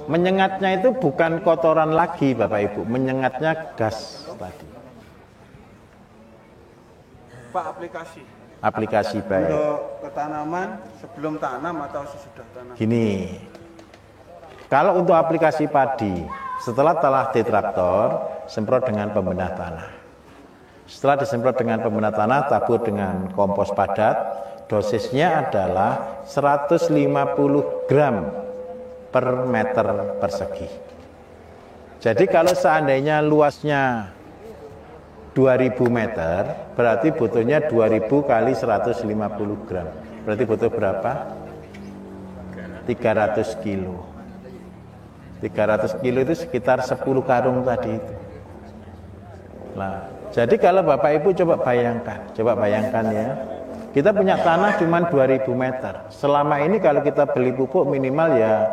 Menyengatnya itu bukan kotoran lagi Bapak Ibu, menyengatnya gas tadi. Pak aplikasi. Aplikasi baik. Untuk ketanaman sebelum tanam atau sesudah tanam. Gini, kalau untuk aplikasi padi, setelah telah ditraktor, semprot dengan pembedah tanah. Setelah disemprot dengan pembedah tanah, tabur dengan kompos padat, dosisnya adalah 150 gram per meter persegi. Jadi kalau seandainya luasnya 2000 meter, berarti butuhnya 2000 kali 150 gram. Berarti butuh berapa? 300 kilo. 300 kilo itu sekitar 10 karung tadi itu. Nah, jadi kalau Bapak Ibu coba bayangkan ya. Kita punya tanah cuma 2000 meter. Selama ini kalau kita beli pupuk minimal ya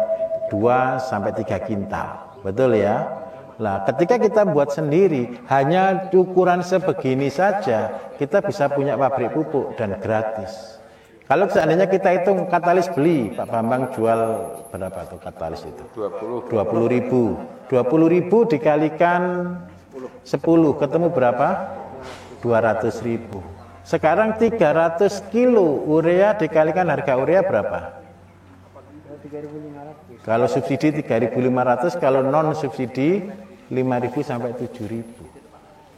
2 sampai 3 kintal. Betul ya? Nah, ketika kita buat sendiri, hanya ukuran sebegini saja, kita bisa punya pabrik pupuk dan gratis. Kalau seandainya kita hitung katalis beli, Pak Bambang jual berapa tuh katalis itu? 20.000. 20.000 dikalikan 10, ketemu berapa? 200.000. Sekarang 300 kilo urea dikalikan harga urea berapa? Kalau subsidi 3.500, kalau non subsidi 5.000 sampai 7.000.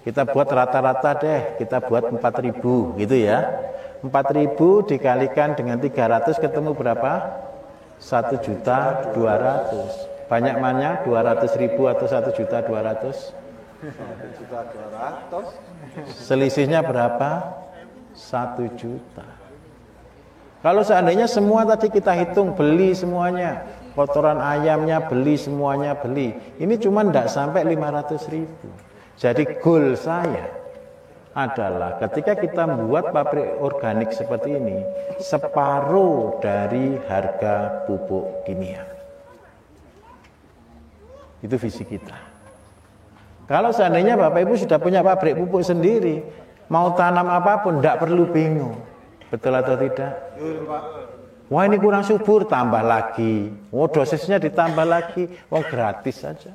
Kita buat rata-rata deh, kita buat 4.000 gitu ya. 4.000 dikalikan dengan 300 ketemu berapa? 1.200.000. Banyak mana? 200.000 atau 1.200.000? 1.200.000. Selisihnya berapa? 1 juta. Kalau seandainya semua tadi kita hitung beli semuanya, kotoran ayamnya beli semuanya beli, ini cuma tidak sampai 500.000. Jadi goal saya adalah ketika kita membuat pabrik organik seperti ini, separuh dari harga pupuk kimia. Itu visi kita. Kalau seandainya Bapak Ibu sudah punya pabrik pupuk sendiri, mau tanam apapun tidak perlu bingung. Betul atau tidak? Wah ini kurang subur, tambah lagi. Oh dosisnya ditambah lagi. Oh gratis saja.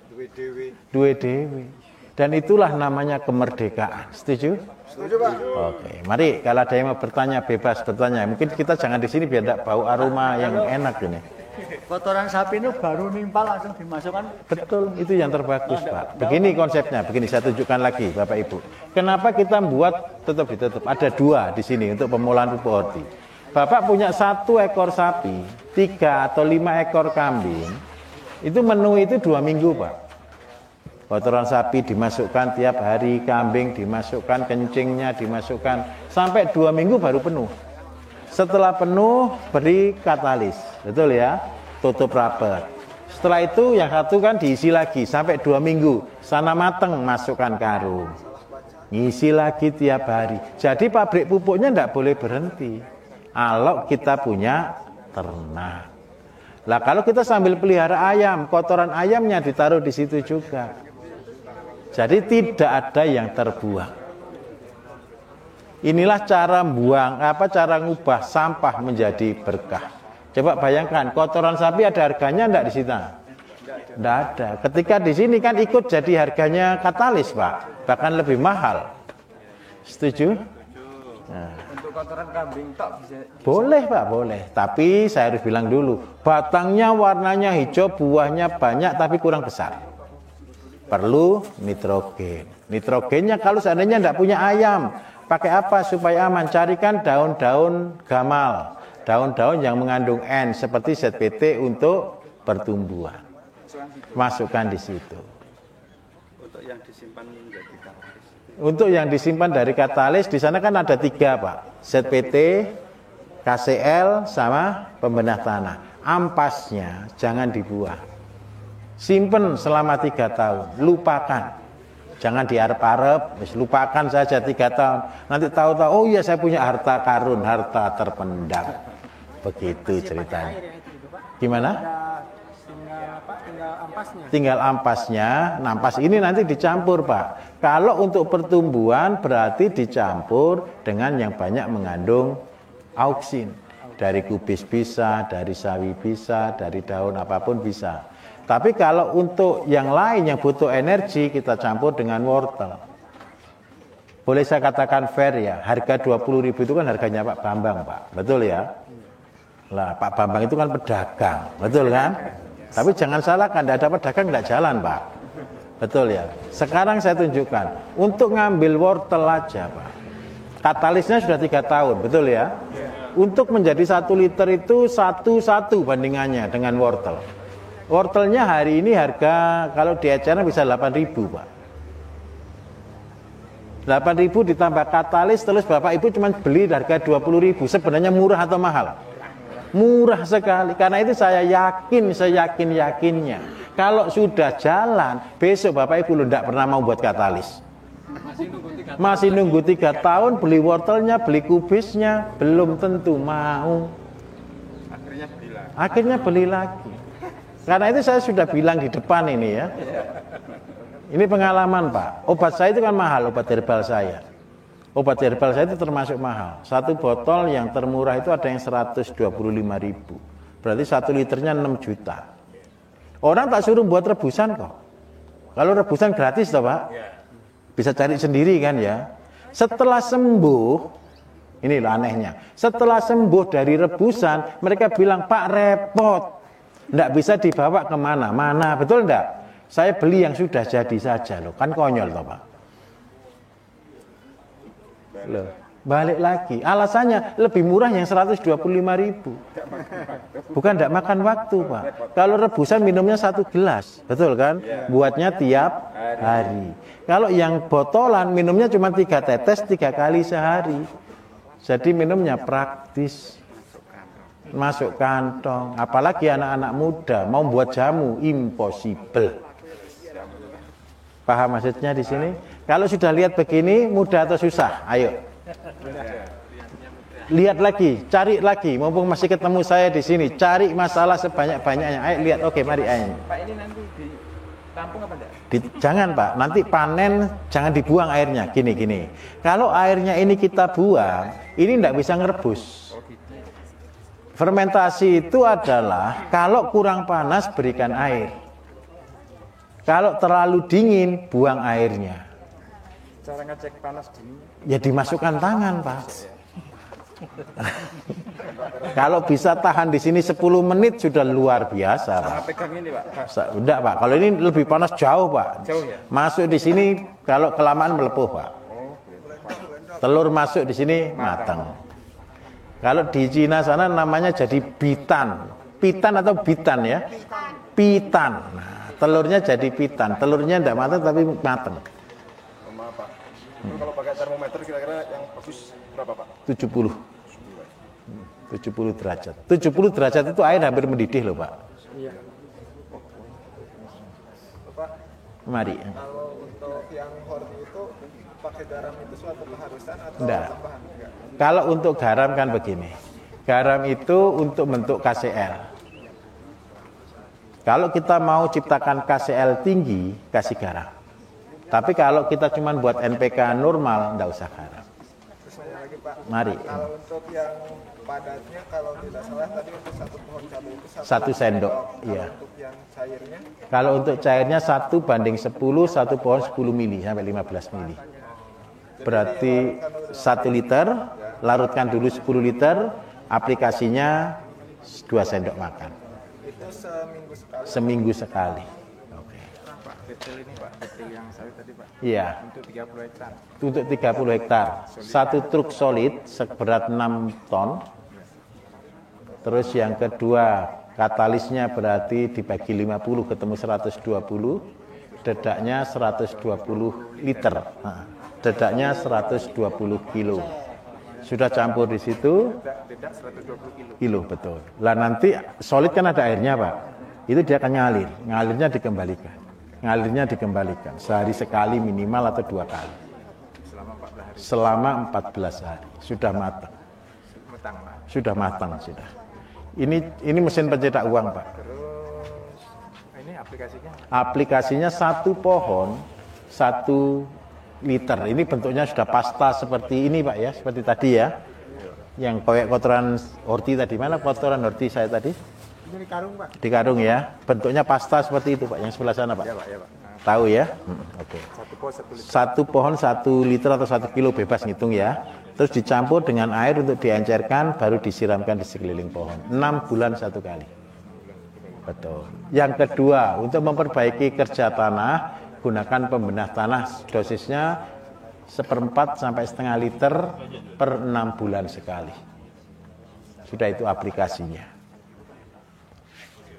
Duwe dewe. Dan itulah namanya kemerdekaan. Setuju? Setuju Pak. Oke, mari kalau ada yang mau bertanya bebas bertanya. Mungkin kita jangan di sini biar tidak bau aroma yang enak ini. Kotoran sapi itu baru nimpal langsung dimasukkan. Betul, itu yang terbagus Pak. Begini konsepnya, begini saya tunjukkan lagi Bapak Ibu. Kenapa kita membuat tutup ditutup? Ada 2 di sini untuk pemulahan pupuk horti. Bapak punya 1 ekor sapi, 3 atau 5 ekor kambing. Itu menu itu 2 minggu Pak. Kotoran sapi dimasukkan tiap hari, kambing dimasukkan, kencingnya dimasukkan. Sampai 2 minggu baru penuh. Setelah penuh beri katalis, betul ya, tutup rapat. Setelah itu yang satu kan diisi lagi sampai 2 minggu, sana mateng masukkan karung, ngisi lagi tiap hari. Jadi pabrik pupuknya tidak boleh berhenti. Kalau kita punya ternak. Lah kalau kita sambil pelihara ayam, kotoran ayamnya ditaruh di situ juga. Jadi tidak ada yang terbuang. Inilah cara cara ngubah sampah menjadi berkah. Coba bayangkan, kotoran sapi ada harganya enggak di sini? Enggak ada. Ketika di sini kan ikut jadi harganya katalis, Pak. Bahkan lebih mahal. Setuju? Nah. Untuk kotoran kambing tak bisa. Boleh, Pak, boleh. Tapi saya harus bilang dulu, batangnya warnanya hijau, buahnya banyak tapi kurang besar. Perlu nitrogen. Nitrogennya kalau seandainya enggak punya ayam, pakai apa supaya aman? Carikan daun-daun gamal, daun-daun yang mengandung N seperti ZPT untuk pertumbuhan. Masukkan di situ. Untuk yang disimpan menjadi katalis. Untuk yang disimpan dari katalis di sana kan ada 3, Pak. ZPT, KCl sama pembenah tanah. Ampasnya jangan dibuang. Simpen selama 3 tahun. Lupakan. Jangan diarep-arep, lupakan saja 3 tahun. Nanti tahu-tahu, oh iya saya punya harta karun, harta terpendam. Begitu ceritanya. Gimana? Tinggal ampasnya. Ampas ini nanti dicampur, Pak. Kalau untuk pertumbuhan berarti dicampur dengan yang banyak mengandung auksin. Dari kubis bisa, dari sawi bisa, dari daun apapun bisa. Tapi kalau untuk yang lain yang butuh energi, kita campur dengan wortel. Boleh saya katakan fair ya, harga 20.000 itu kan harganya Pak Bambang, Pak. Betul ya? Lah, Pak Bambang itu kan pedagang, betul kan? Tapi jangan salahkan, tidak ada pedagang tidak jalan, Pak. Betul ya? Sekarang saya tunjukkan, untuk ngambil wortel aja, Pak. Katalisnya sudah 3 tahun, betul ya? Untuk menjadi 1 liter itu 1 bandingannya dengan wortel. Wortelnya hari ini harga kalau di eceran bisa 8.000, Pak. 8.000 ditambah katalis, terus Bapak Ibu cuma beli harga 20.000. Sebenarnya murah atau mahal? Murah sekali. Karena itu saya yakinnya. Kalau sudah jalan, besok Bapak Ibu tidak pernah mau buat katalis. Masih nunggu 3 tahun, beli wortelnya, beli kubisnya, belum tentu mau. Akhirnya beli lagi. Karena itu saya sudah bilang di depan ini ya. Ini pengalaman, Pak. Obat saya itu kan mahal, obat herbal saya. Obat herbal saya itu termasuk mahal. 1 botol yang termurah itu ada yang 125.000. Berarti 1 liternya 6 juta. Orang tak suruh buat rebusan kok. Kalau rebusan gratis toh, Pak? Bisa cari sendiri kan ya. Setelah sembuh, ini loh anehnya. Setelah sembuh dari rebusan, mereka bilang, Pak repot. Tidak bisa dibawa kemana-mana, betul enggak? Saya beli yang sudah jadi saja loh, kan konyol toh, Pak. Loh, balik lagi, alasannya lebih murah yang 125.000. Bukan tidak makan waktu, Pak. Kalau rebusan minumnya 1 gelas, betul kan? Buatnya tiap hari. Kalau yang botolan minumnya cuma 3 tetes 3 kali sehari. Jadi minumnya praktis. Masuk kantong, apalagi anak-anak muda mau buat jamu, impossible. Paham maksudnya di sini? Kalau sudah lihat begini, mudah atau susah? Ayo. Lihat lagi, cari lagi. Mumpung masih ketemu saya di sini, cari masalah sebanyak-banyaknya. Ayo lihat, oke, mari ayo. Pak, ini nanti ditampung apa enggak? Jangan, Pak, nanti panen jangan dibuang airnya. Gini. Kalau airnya ini kita buang, ini tidak bisa ngerebus. Fermentasi itu adalah kalau kurang panas berikan air. Kalau terlalu dingin buang airnya. Cara ngecek panas dingin? Ya dimasukkan tangan, Pak. Kalau bisa tahan di sini 10 menit sudah luar biasa, Pak. Pegang ini, Pak. Enggak, Pak. Kalau ini lebih panas jauh, Pak. Jauh ya? Masuk di sini kalau kelamaan melepuh, Pak. Telur masuk di sini matang. Kalau di Cina sana namanya jadi pitan. Pitan atau bitan ya? Pitan. Nah, telurnya jadi pitan. Telurnya tidak matang tapi matang. Maaf, Pak. Itu kalau pakai termometer kira-kira yang bagus berapa, Pak? 70. 70 derajat. 70 derajat itu air hampir mendidih loh, Pak. Iya. Pak, Mari. kalau untuk yang horti itu pakai garam itu suatu keharusan atau Enggak. tambahan? Enggak. Kalau untuk garam kan begini. Garam itu untuk bentuk KCl. Kalau kita mau ciptakan KCl tinggi, kasih garam. Tapi kalau kita cuma buat NPK normal, enggak usah garam. saya lagi Pak. Mari. Kalau untuk yang padatnya, kalau tidak salah tadi untuk satu pohon cabai itu Satu sendok, Kalau iya. untuk yang cairnya, Kalau untuk cairnya 1:10, satu pohon 10 mili sampai 15 mili. Berarti 1 liter, larutkan dulu 10 liter, aplikasinya 2 sendok makan. itu seminggu sekali. Seminggu sekali. Oke. Pak, detail ini Pak, detail yang sawit tadi Pak. Iya. Untuk 30 hektar. Untuk 30 hektar, satu truk solid seberat 6 ton. Terus yang kedua, katalisnya berarti dibagi 50 ketemu 120, dedaknya 120 liter. Nah, dedaknya 120 kilo. Sudah campur di situ, Tidak 120 kilo. kilo betul. Lah nanti solid kan ada airnya Pak. Itu dia akan ngalir, ngalirnya dikembalikan. Ngalirnya dikembalikan sehari sekali minimal atau 2 kali. Selama 14 hari. Sudah matang. Metang Pak. Sudah matang sudah. Ini mesin pencetak uang Pak. Ini aplikasinya. Aplikasinya satu pohon 1 liter. Ini bentuknya sudah pasta seperti ini Pak ya, seperti tadi ya. Yang kayak kotoran horti tadi. Mana kotoran horti saya tadi? Ini di karung Pak. Di karung ya. Bentuknya pasta seperti itu Pak, yang sebelah sana Pak. Ya Pak, ya Pak. Tahu ya? Oke. Satu pohon 1 liter. Satu pohon 1 liter atau 1 kilo bebas ngitung ya. Terus dicampur dengan air untuk diencerkan, baru disiramkan di sekeliling pohon. 6 bulan 1 kali. Betul. Yang kedua, untuk memperbaiki kerja tanah, gunakan pembenah tanah. Dosisnya 1/4 sampai setengah liter per 6 bulan sekali. Sudah itu aplikasinya.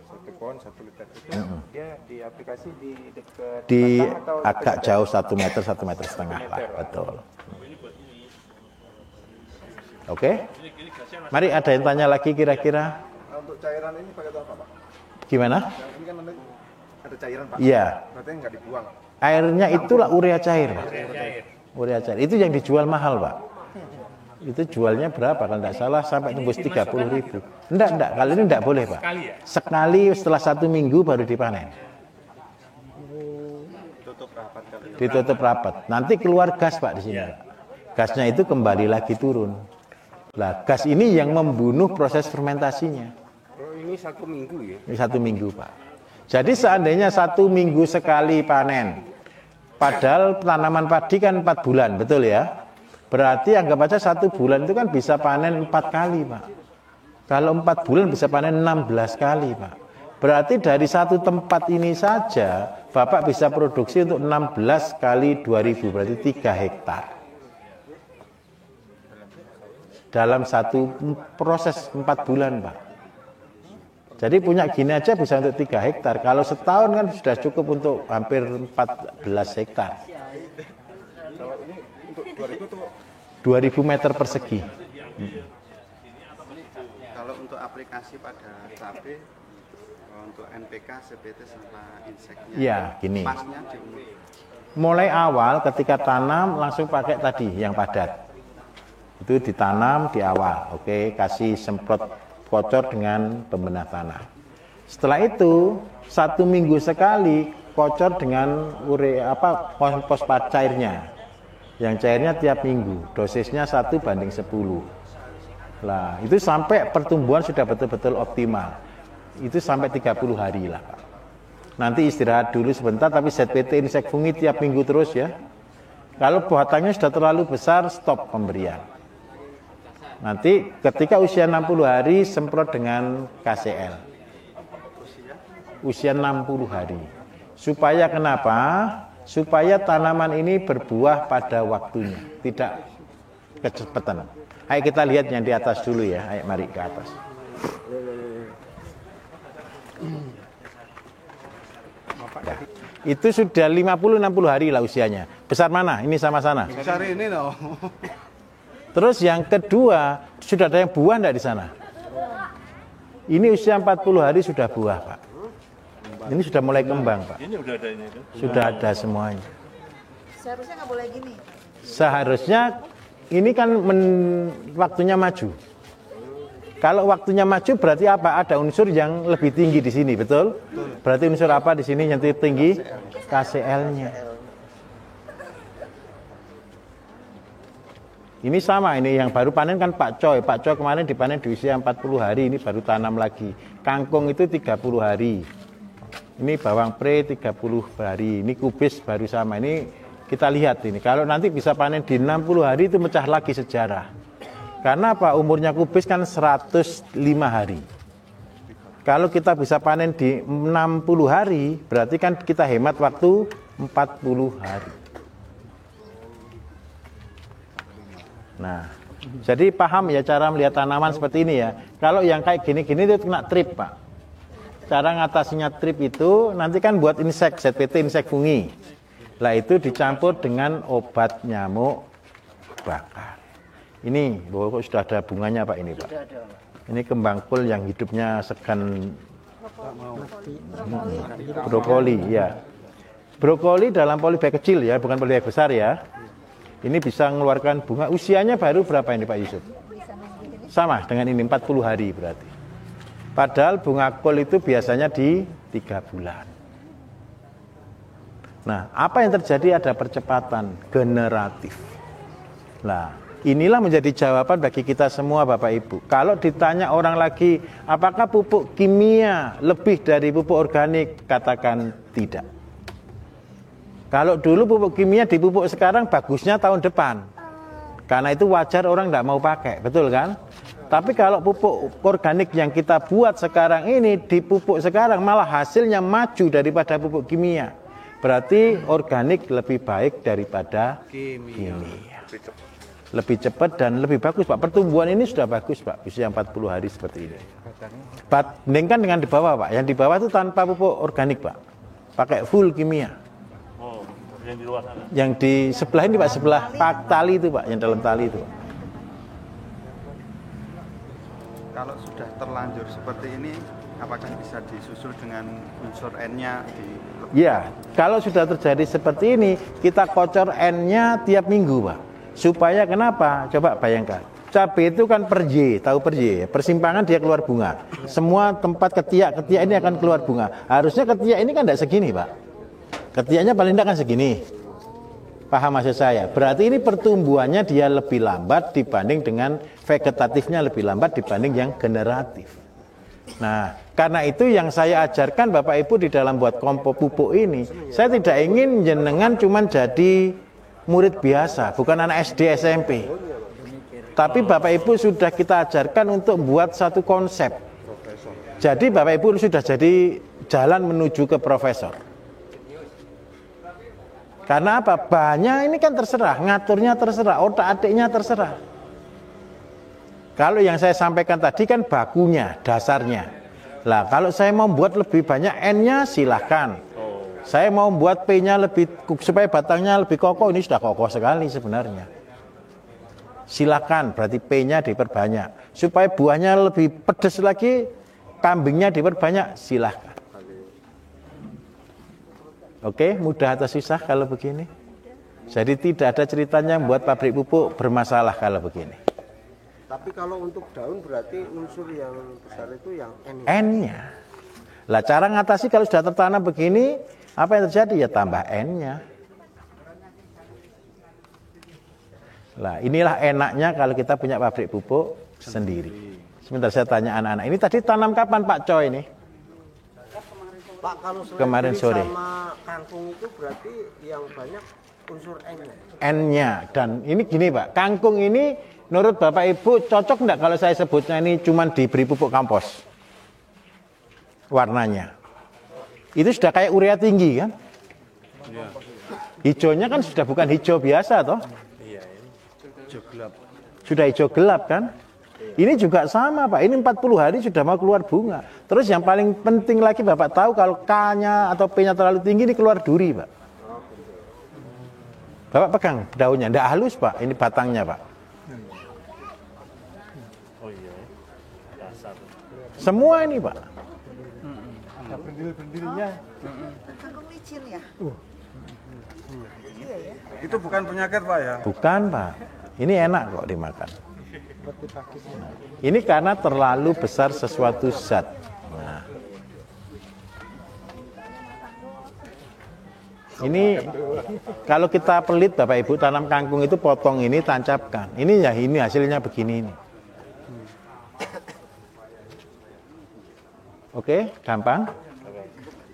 Satu pohon 1 liter itu dia di aplikasi di dekat Di batang atau agak jauh 1 meter, 1,5 meter Pak. Betul. Oke. Mari ada yang tanya lagi kira-kira? Nah, untuk cairan ini pakai apa Pak? Gimana? Yang ini kan ada cairan Pak. Iya. Berarti nggak dibuang. Airnya itulah urea cair, Pak. Urea cair. Itu yang dijual mahal, Pak. Itu jualnya berapa? Kalau tidak salah sampai tembus 30.000. Enggak. Kali ini enggak boleh, Pak. Sekali setelah 1 minggu baru dipanen. Ditutup rapat. Nanti keluar gas, Pak, di sini. Pak. Gasnya itu kembali lagi turun. Lah, gas ini yang membunuh proses fermentasinya. Oh, ini 1 minggu ya? Ini 1 minggu, Pak. Jadi seandainya 1 minggu sekali panen, padahal tanaman padi kan 4 bulan, betul ya? Berarti anggap aja 1 bulan itu kan bisa panen 4 kali, Pak. Kalau 4 bulan bisa panen 16 kali, Pak. Berarti dari satu tempat ini saja, Bapak bisa produksi untuk 16 kali 2.000, berarti 3 hektar. Dalam satu proses 4 bulan, Pak. Jadi punya gini aja bisa untuk 3 hektar. Kalau setahun kan sudah cukup untuk hampir 14 hektar. Kalau ini untuk 2000 tuh 2000 meter persegi. Kalau untuk aplikasi pada cabai, untuk NPK, CPT, sama inseknya, Ya, gini. pasnya di Mulai awal ketika tanam langsung pakai tadi yang padat. Itu ditanam di awal, oke, kasih semprot kocor dengan pembenah tanah. Setelah itu 1 minggu sekali kocor dengan kompos cairnya. Yang cairnya tiap minggu, dosisnya 1:10. Lah, itu sampai pertumbuhan sudah betul-betul optimal. Itu sampai 30 hari lah, Pak. Nanti istirahat dulu sebentar, tapi ZPT insek fungi tiap minggu terus ya. Kalau batangnya sudah terlalu besar, stop pemberian. Nanti ketika usia 60 hari semprot dengan KCL. Usia 60 hari. Supaya kenapa? Supaya tanaman ini berbuah pada waktunya, tidak kecepatan. Ayo kita lihat yang di atas dulu ya. Ayo mari ke atas. Ya. Itu sudah 50-60 hari lah usianya. Besar mana? Ini sama sana. besar ini loh. Terus yang kedua, sudah ada yang buah enggak di sana? Ini usia 40 hari sudah buah, Pak. Ini sudah mulai kembang, Pak. Ini udah ada ini kan? Sudah ada semuanya. Seharusnya nggak boleh gini. Seharusnya ini kan waktunya maju. Kalau waktunya maju berarti apa? Ada unsur yang lebih tinggi di sini, betul? Berarti unsur apa di sini yang tinggi? KCL-nya. Ini sama, ini yang baru panen kan Pak Coy. Pak Coy kemarin dipanen di usia 40 hari, ini baru tanam lagi. Kangkung itu 30 hari. Ini bawang pre 30 hari. Ini kubis baru sama. Ini kita lihat ini. Kalau nanti bisa panen di 60 hari itu mecah lagi sejarah. Karena apa? Umurnya kubis kan 105 hari. Kalau kita bisa panen di 60 hari, berarti kan kita hemat waktu 40 hari. Nah, jadi paham ya cara melihat tanaman seperti ini ya. Kalau yang kayak gini-gini itu kena trip, Pak. Cara ngatasinya trip itu nanti kan buat insek, ZPT insek fungi. Lah itu dicampur dengan obat nyamuk bakar. Ini, kok sudah ada bunganya Pak ini Pak. Ini kembang kol yang hidupnya segan brokoli ya. Brokoli dalam polybag kecil ya, bukan polybag besar ya. Ini bisa mengeluarkan bunga. Usianya baru berapa ini Pak Yusuf? Sama dengan ini 40 hari berarti. Padahal bunga kol itu biasanya di 3 bulan. Nah, apa yang terjadi? Ada percepatan generatif. Nah, inilah menjadi jawaban bagi kita semua Bapak Ibu. Kalau ditanya orang lagi, apakah pupuk kimia lebih dari pupuk organik? Katakan tidak. Kalau dulu pupuk kimia dipupuk sekarang, bagusnya tahun depan. Karena itu wajar orang tidak mau pakai, betul kan? Tapi kalau pupuk organik yang kita buat sekarang ini, dipupuk sekarang malah hasilnya maju daripada pupuk kimia. Berarti organik lebih baik daripada kimia. Lebih cepat dan lebih bagus Pak. Pertumbuhan ini sudah bagus Pak, usia 40 hari seperti ini. Bandingkan dengan di bawah Pak. Yang di bawah itu tanpa pupuk organik Pak, pakai full kimia. Oh, yang di luar sana. Yang di sebelah ini Pak, sebelah tali itu Pak, yang dalam tali itu. Kalau sudah terlanjur seperti ini, apakah bisa disusul dengan unsur N-nya Ya, kalau sudah terjadi seperti ini, kita kocor N-nya tiap minggu Pak. Supaya kenapa? Coba bayangkan. Cabai itu kan per Y, tahu per Y, persimpangan dia keluar bunga. Semua tempat ketiak ini akan keluar bunga. Harusnya ketiak ini kan tidak segini Pak. Ketiaknya paling tidak kan segini. Paham maksud saya? Berarti ini pertumbuhannya dia lebih lambat dibanding dengan vegetatifnya lebih lambat dibanding yang generatif. Nah, karena itu yang saya ajarkan Bapak Ibu di dalam buat kompo pupuk ini, saya tidak ingin jenengan cuman jadi murid biasa, bukan anak SD SMP. Tapi Bapak Ibu sudah kita ajarkan untuk buat satu konsep. Jadi Bapak Ibu sudah jadi jalan menuju ke profesor. Karena apa? Banyak ini kan terserah, ngaturnya terserah, otak atiknya terserah. Kalau yang saya sampaikan tadi kan bakunya, dasarnya. Lah, kalau saya mau buat lebih banyak N-nya silahkan. Saya mau buat P-nya lebih, supaya batangnya lebih kokoh, ini sudah kokoh sekali sebenarnya. Silakan, berarti P-nya diperbanyak. Supaya buahnya lebih pedas lagi, kambingnya diperbanyak, silahkan. Oke, mudah atau susah kalau begini? Jadi tidak ada ceritanya buat pabrik pupuk bermasalah kalau begini. Tapi kalau untuk daun berarti unsur yang besar itu yang N. N-nya. Lah cara ngatasi kalau sudah tertanam begini, apa yang terjadi? Ya tambah N-nya. Lah inilah enaknya kalau kita punya pabrik pupuk sendiri. Sebentar saya tanya anak-anak. Ini tadi tanam kapan Pak Coy ini? Pak, kalau kemarin sore sama kangkung itu berarti yang banyak unsur N-nya. N-nya. Dan ini gini Pak, kangkung ini menurut Bapak Ibu cocok enggak kalau saya sebutnya ini cuma diberi pupuk kompos? Warnanya. Itu sudah kayak urea tinggi kan? Hijaunya kan sudah bukan hijau biasa toh? Hijau gelap. Sudah hijau gelap kan? Ini juga sama Pak, ini 40 hari sudah mau keluar bunga. Terus yang paling penting lagi Bapak tahu kalau K-nya atau P-nya terlalu tinggi ini keluar duri Pak. Bapak pegang daunnya, tidak halus Pak, ini batangnya Pak. Oh iya, dasar. Semua ini Pak. Ada bendil-bendilnya. Kangkung licin ya? Iya ya. Itu bukan penyakit Pak ya? Bukan Pak, ini enak kok dimakan. Ini karena terlalu besar sesuatu zat. Nah. Ini kalau kita pelit Bapak Ibu tanam kangkung itu potong ini tancapkan. Ini ya ini hasilnya begini ini. Oke, gampang.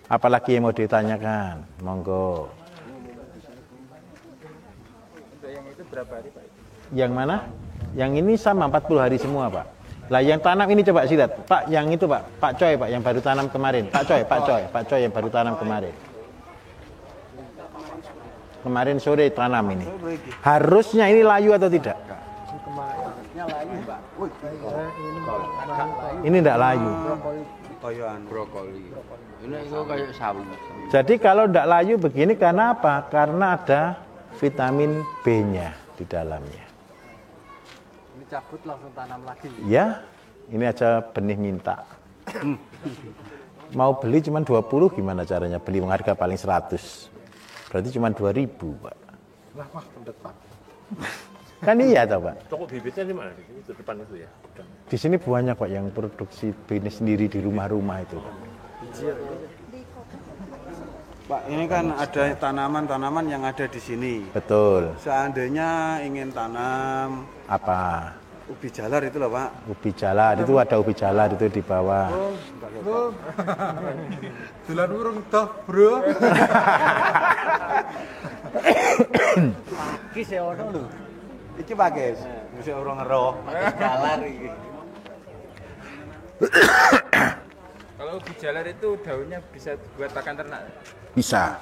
Apalagi yang mau ditanyakan? Monggo. Yang itu berapa hari Pak? Yang mana? Yang ini sama 40 hari semua Pak. Lah yang tanam ini coba lihat. Pak, yang itu Pak Coy Pak yang baru tanam kemarin. Pak Coy yang baru tanam kemarin. Kemarin sore tanam ini. Harusnya ini layu atau tidak? Ini tidak layu. Brokoli. Ini kayak sawi. Jadi kalau tidak layu begini karena apa? Karena ada vitamin B-nya di dalamnya. Ini cabut langsung tanam lagi. Ya, ini aja benih minta. Mau beli cuma 20 gimana caranya? Beli harga paling 100. Berarti cuma 2.000, Pak. Wah, pendet Pak. Kan iya toh, Pak. Toko bibitnya di mana? Di depan itu ya. Di sini banyak Pak yang produksi benih sendiri di rumah-rumah itu. Pak, ini kan ada tanaman-tanaman yang ada di sini. Betul. Seandainya ingin tanam Apa? ubi jalar itu loh Pak. Ubi jalar, itu ada ubi jalar itu di bawah. Dolan urung toh, Bro. Iki sing ono lho. Iki Pak Guys, bisa orang ngeroh. Jalar iki. Kalau ubi jalar itu daunnya bisa buat pakan ternak. Bisa.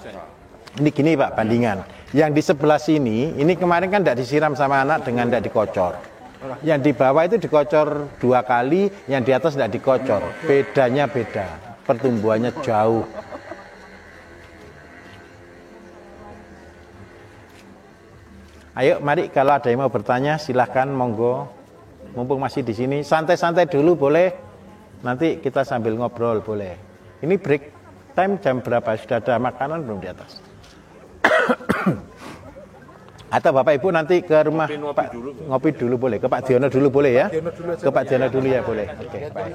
Ini gini Pak, bandingan. Yang di sebelah sini, ini kemarin kan tidak disiram sama anak dengan tidak dikocor. Yang di bawah itu dikocor 2 kali, yang di atas tidak dikocor. Bedanya beda, pertumbuhannya jauh. Ayo, mari kalau ada yang mau bertanya, silahkan monggo. Mumpung masih di sini, santai-santai dulu boleh. Nanti kita sambil ngobrol boleh. Ini break time jam berapa? Sudah ada makanan belum di atas? Atau Bapak Ibu nanti ke rumah ngopi dulu boleh. Ke Pak Diono dulu boleh ya? Ke Pak Diono dulu ya boleh. Oke, baik.